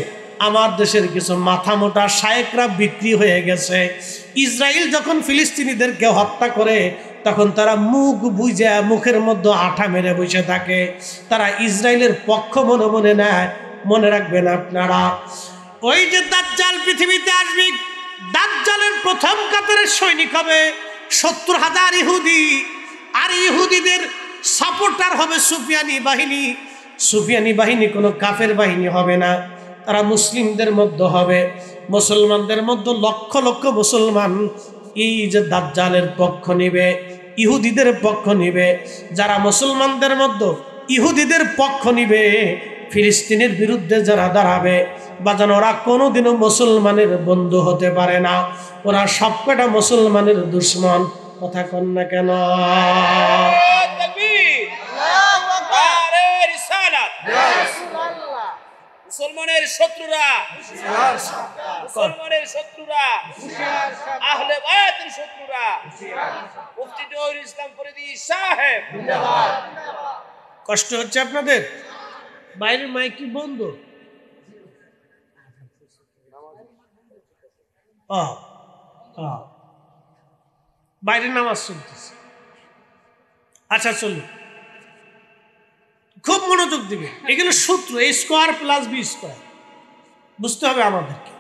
আমার দেশের কিছু মাথা মোটা শায়েকরা বিক্রি হয়ে গেছে। ইসরায়েল যখন ফিলিস্তিনিদেরকে হত্যা করে তখন তারা মুখ বুঝে মুখের মধ্যে আঠা মেরে বসে থাকে। তারা ইসরায়েলের পক্ষ মনে মনে নেয়। মনে রাখবেন আপনারা, ওই যে দাজ্জাল পৃথিবীতে আসবে, দাজ্জালের প্রথম কাতারের সৈনিক হবে 70,000 ইহুদি। আর ইহুদিদের সাপোর্টার হবে সুফিয়ানি বাহিনী। সুফিয়ানি বাহিনী কোনো কাফের বাহিনী হবে না, তারা মুসলিমদের মধ্যে হবে। মুসলমানদের মধ্যে লক্ষ লক্ষ মুসলমান এই যে দাজ্জালের পক্ষ নিবে, ইহুদিদের পক্ষ নিবে। যারা মুসলমানদের মধ্যে ইহুদিদের পক্ষ নিবে, ফিলিস্তিনের বিরুদ্ধে যারা দাঁড়াবে, বাজান ওরা কোনোদিনও মুসলমানের বন্ধু হতে পারে না। ওরা সবকটা মুসলমানের দুশ্মন। কথা কন না কেন? মুসলমানের শত্রুরা, মুসলমানের শত্রুরা, আহলে বায়াতের শত্রুরা, মুফতি জহিরুল ইসলাম ফরিদী সাহেব। কষ্ট হচ্ছে আপনাদের? বাইরের মাইক কি বন্ধ? বাইরে নামাজ চলতেছে। আচ্ছা চলুন, খুব মনোযোগ দিবে। এগুলো সূত্র, a square plus b square বুঝতে হবে আমাদেরকে।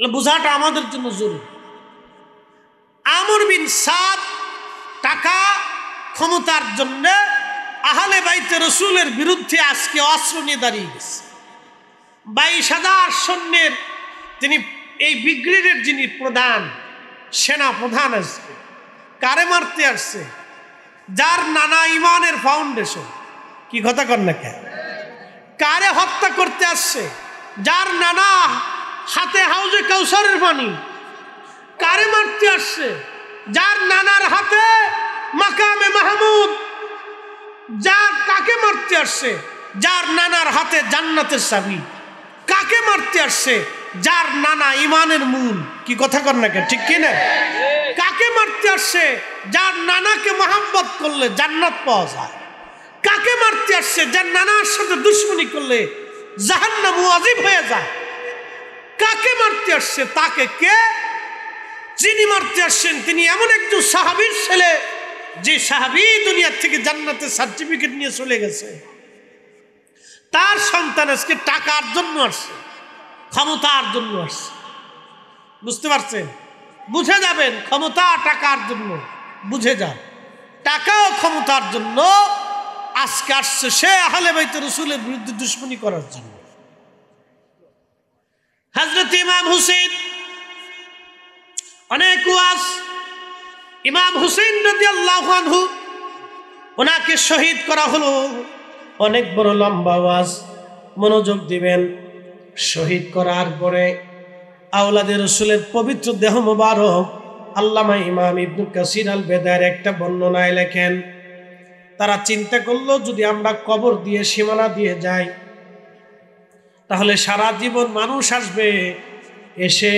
বোঝাটা আমাদের জন্য জরুরি। আমর বিন সাদ টাকা ক্ষমতার জন্য আহলে বাইতে রসুলের বিরুদ্ধে আজকে অস্ত্র নিয়ে দাঁড়িয়ে গেছে। 22,000 সৈন্যের তিনি এই ব্রিগেডের যিনি প্রধান সেনা প্রধান আসছে, কারে মারতে আসছে? যার নানা ইমানের ফাউন্ডেশন। কি কথা কর না কেন? কারে হত্যা করতে আসছে? যার নানা হাতে হাউজে কাউসারের পানি। কারে মারতে আসছে? যার নানার হাতে মাকামে মাহমুদ। যার কাকে মারতে আসছে? যার নানার হাতে জান্নাতের চাবি। কাকে মারতে আসছে? যার নানা ইমানের মূল। কি কথা কর না কেন? ঠিক কিনা? কাকে মারতে আসছে? যার নানাকে মহব্বত করলে জান্নাত পাওয়া যায়। কাকে মারতে আসছে? যার নানার সাথে দুশ্মনী করলে জাহান্নাম ওয়াজিব হয়ে যায়। কাকে মারতে আসছে? তাকে কে? যিনি মারতে আসছেন তিনি এমন একজন সাহাবীর ছেলে, যে সাহাবী দুনিয়ার থেকে জান্নাতের সার্টিফিকেট নিয়ে চলে গেছে। তার সন্তান আজকে টাকার জন্য আসছে, ক্ষমতার জন্য আসছে। বুঝতে পারছেন? বুঝে যাবেন, ক্ষমতা টাকার জন্য। বুঝে যান, টাকা ও ক্ষমতার জন্য আজকে আসছে সে আহলে বাইতে রাসূলের বিরুদ্ধে দুশমনি করার জন্য। হযরত ইমাম হুসাইন অনেক ওয়াজ। ইমাম হুসাইন রাদিয়াল্লাহু আনহু, ওনাকে শহীদ করা হলো। অনেক বড় লম্বা ওয়াজ, মনোযোগ দিবেন। শহীদ করার পরে আওলাদে রাসূলের পবিত্র দেহ মোবারক আল্লামা ইমাম ইবনে কাসির আল বেদায়ের একটা বর্ণনায় লেখেন, তারা চিন্তা করলো যদি আমরা কবর দিয়ে সীমানা দিয়ে যাই তাহলে সারা জীবন মানুষ আসবে, এসে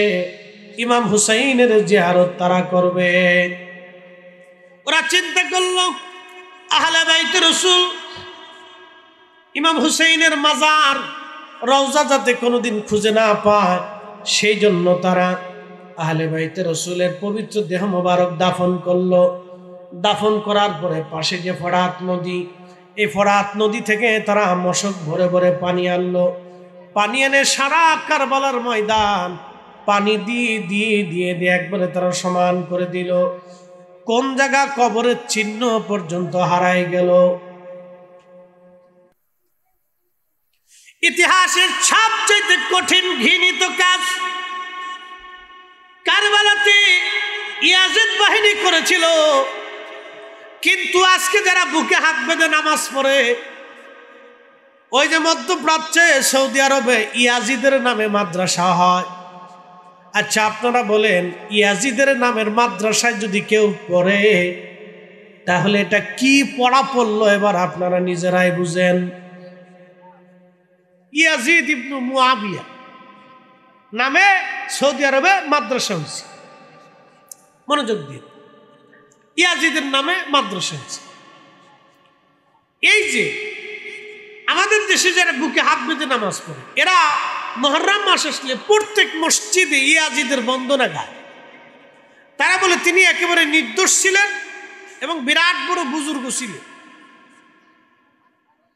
ইমাম হুসাইনের জিয়ারত তারা করবে। ওরা চিন্তা করলো আহলে বাইত রাসূল ইমাম হুসাইনের মাজার রওজা যাতে কোনোদিন খুঁজে না পায়, সেই জন্য তারা আহলে বাইত রাসূলের পবিত্র দেহ মোবারক দাফন করলো। দাফন করার পরে পাশে যে ফরাত নদী, এই ফরাত নদী থেকে তারা মশক ভরে ভরে পানি আনলো। পানি এনে সারা কারবালার ময়দান পানি দিয়ে দিয়ে দিয়ে দিয়ে একবারে তারা সমান করে দিল। কোন জায়গা কবরের চিহ্ন পর্যন্ত হারাই গেল। ইতিহাসের সবচেয়ে কঠিন ঘৃণিত কাজ কারবালাতে ইয়াজিদ বাহিনী করেছিল। কিন্তু আজকে যারা বুকে হাত বেঁধে নামাজ পড়ে, ওই যে মধ্যপ্রাচ্যে সৌদি আরবে ইয়াজিদের নামে মাদ্রাসা হয়। আচ্ছা আপনারা বলেন, ইয়াজিদের নামের মাদ্রাসায় যদি কেউ পড়ে তাহলে এটা কি পড়া পড়লো এবার আপনারা নিজেরাই বুঝেন। ইয়াজিদ ইবনে মুআবিয়া নামে সৌদি আরবে মাদ্রাসা হয়েছে। মনোযোগ দিন, ইয়াজিদের নামে মাদ্রাসা হয়েছে। এই যে আমাদের দেশে যারা বুকে হাত বেঁধে নামাজ পড়ে, এরা মুহররম মাস আসলে প্রত্যেক মসজিদে ইয়াজিদের বন্দনা গায়। তারা বলে তিনি একেবারে নির্দোষ ছিলেন এবং বিরাট বড় বুজুর্গ ছিলেন।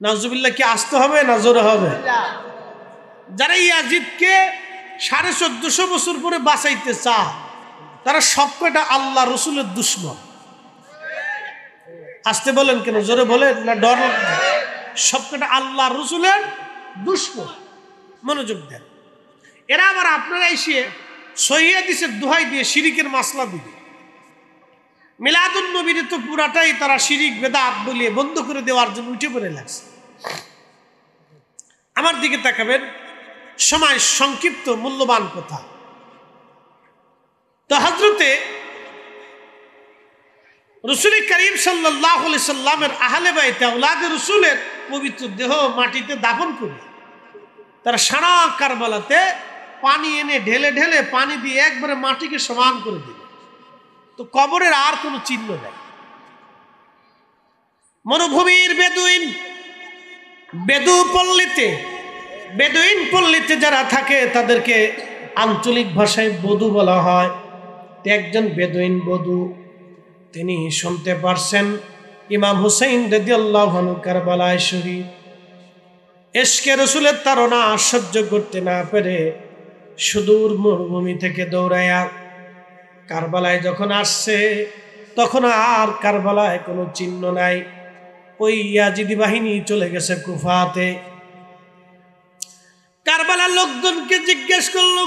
নাউজুবিল্লাহ, কি আসতে হবে না জোরে হবে? যারা ইয়াজিদকে 1450 বছর পরে বাঁচাইতে চায় তারা সবকটা আল্লাহ রসুলের দুশমন। আসতে বলেন কেন, জোরে বলেন না ডর? সবকটা আল্লাহ রসুলের দুশমন। মনোযোগ দেন। এরা আবার আপনারা এসে সহিহ হাদিসের দোহাই দিয়ে শিরিকের মাসলা দিবে। মিলাদুন নবীর তো পুরাটাই তারা শিরিক বেদাত বলিয়ে বন্ধ করে দেওয়ার জন্য উঠে পড়ে লাগছে। আমার দিকে তাকাবেন, সময় সংক্ষিপ্ত, মূল্যবান কথা। তো হযরতে রাসূল করিম সাল্লাল্লাহু আলাইহি সাল্লামের আহলে বাইত আওলাদে রাসূলের পবিত্র দেহ মাটিতে দাফন করে তারা সারা কারবালাতে পানি এনে ঢেলে ঢেলে পানি দিয়ে একবারে মাটিকে সমান করে দিল। তো কবরের আর কোনো চিহ্ন নেই। মরুভূমির বেদুইন পল্লীতে যারা থাকে তাদেরকে আঞ্চলিক ভাষায় বধু বলা হয়। একজন বেদুইন বধু, তিনি শুনতে পারছেন ইমাম হুসাইন রাদিয়াল্লাহু আনহু কারবালায় শহীদ। ইশকে রাসূলের তাড়না সহ্য করতে না পেরে সুদূর মরুভূমি থেকে দৌড়ায়া কারবালায় যখন আসছে, তখন আর কারবালায় কোনো চিহ্ন নাই। ওই ইয়াজিদি বাহিনী চলে গেছে কুফাতে। কারবালার লোকজনকে জিজ্ঞেস করল,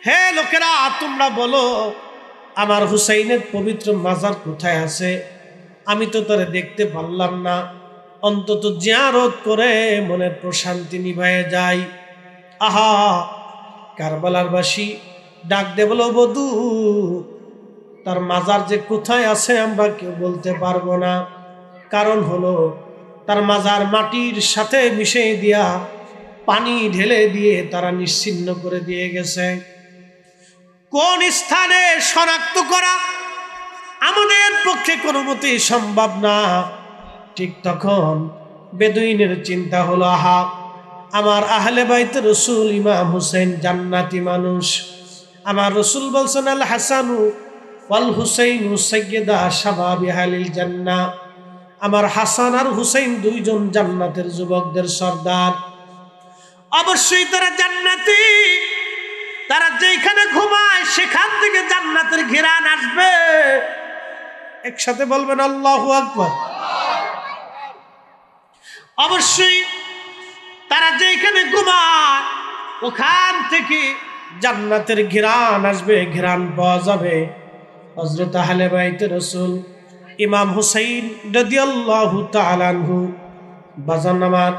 হে লোকেরা, তোমরা বলো আমার হুসাইনের পবিত্র মাজার কোথায় আছে? আমি তো তারে দেখতে পারলাম না, অন্তত জিয়ারত করে মনের প্রশান্তি নিভায়ে যাই। আহা, কারবালার বাসী ডাক দে বলো, বধূ, তার মাজার যে কোথায় আছে আমরা কেউ বলতে পারবো না। কারণ হলো তার মাজার মাটির সাথে মিশিয়ে দিয়া পানি ঢেলে দিয়ে তারা নিশ্চিহ্ন করে দিয়ে গেছে। কোন স্থানে শনাক্ত করা আমাদের পক্ষে কোনো মতেই সম্ভব না। ঠিক তখন বেদুইনের চিন্তা হলো, আহা, আমার আহলে বাইত রাসূল ইমাম হুসাইন জান্নাতি মানুষ। আমার রাসূল বলছেন, আল হাসানু ওয়াল হুসাইনু সাইয়্যিদা শাবাবি আহলিল জান্নাহ। আমার হাসান আর হুসাইন দুইজন জান্নাতের যুবকদের সর্দার। অবশ্যই তারা জান্নাতি। তারা যেখানে ঘুমায় সেখান থেকে জান্নাতের ঘিরান আসবে। একসাথে বলবেন আল্লাহু আকবার। অবশ্যই তারা যেখানে ঘুমায় ওখান থেকে জান্নাতের ঘিরান আসবে, ঘিরান পাওয়া যাবে। হযরত আহলে বাইত রাসূল ইমাম হুসাইন রাদিয়াল্লাহু তাআলা আনহু বাজান আমার,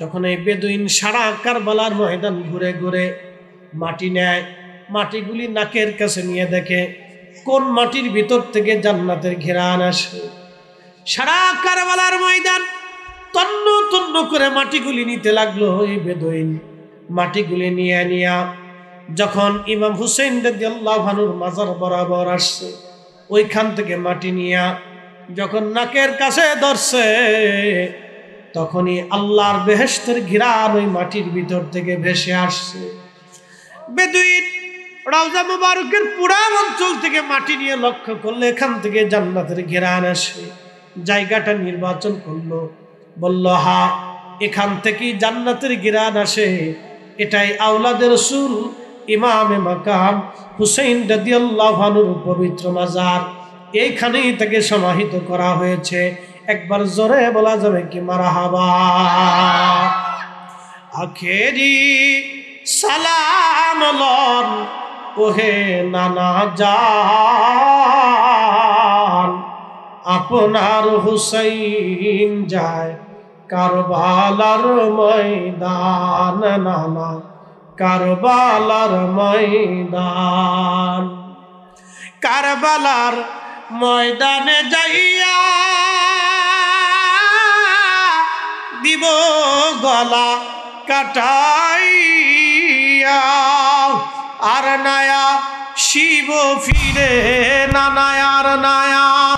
যখন এই বেদুইন সারা কারবালার ময়দান ঘুরে ঘুরে মাটি নেয়, মাটিগুলি নাকের কাছে নিয়ে দেখে কোন মাটির ভিতর থেকে জান্নাতের ঘেরান আসে। সারা কারবালার ময়দান তন্ন তন্ন করে মাটিগুলি নিতে লাগলো এই বেদুইন। মাটিগুলি নিয়ে যখন ইমাম হুসেইন রাদিয়াল্লাহু আনহুর মাজার বরাবর আসছে, ওইখান থেকে মাটি নিয়ে যখন নাকের কাছে ধরছে, তখনই আল্লাহর বেহেশতের ঘিরান ওই মাটির ভিতর থেকে ভেসে আসছে। বেদুইন রওজা মুবারকের পুরা অঞ্চল থেকে মাটি নিয়ে লক্ষ্য করলে এখান থেকে জান্নাতের ঘিরান আসে। জায়গাটা নির্বাচন করলো, বলল হা, এখান থেকেই জান্নাতের ঘিরান আসে। এটাই আওলাদের রাসূল ইমামে মাকাম হুসেইন রাদিয়াল্লাহু আনহুর পবিত্র মাজার, এইখানেই তাকে সমাহিত করা হয়েছে। একবার জোরে বলা যাবে কি মারহাবা। আখেরি সালাম লন ওহে নানা জান, আপনার হুসাইন যায় কারবালার ময়দান, নানা কারবালার ময়দান। কারবালার ময়দানে যাইয়া দিব গলা কাটাইয়া, আর নায়া শিব ফিরে না, নায়ার নায়া।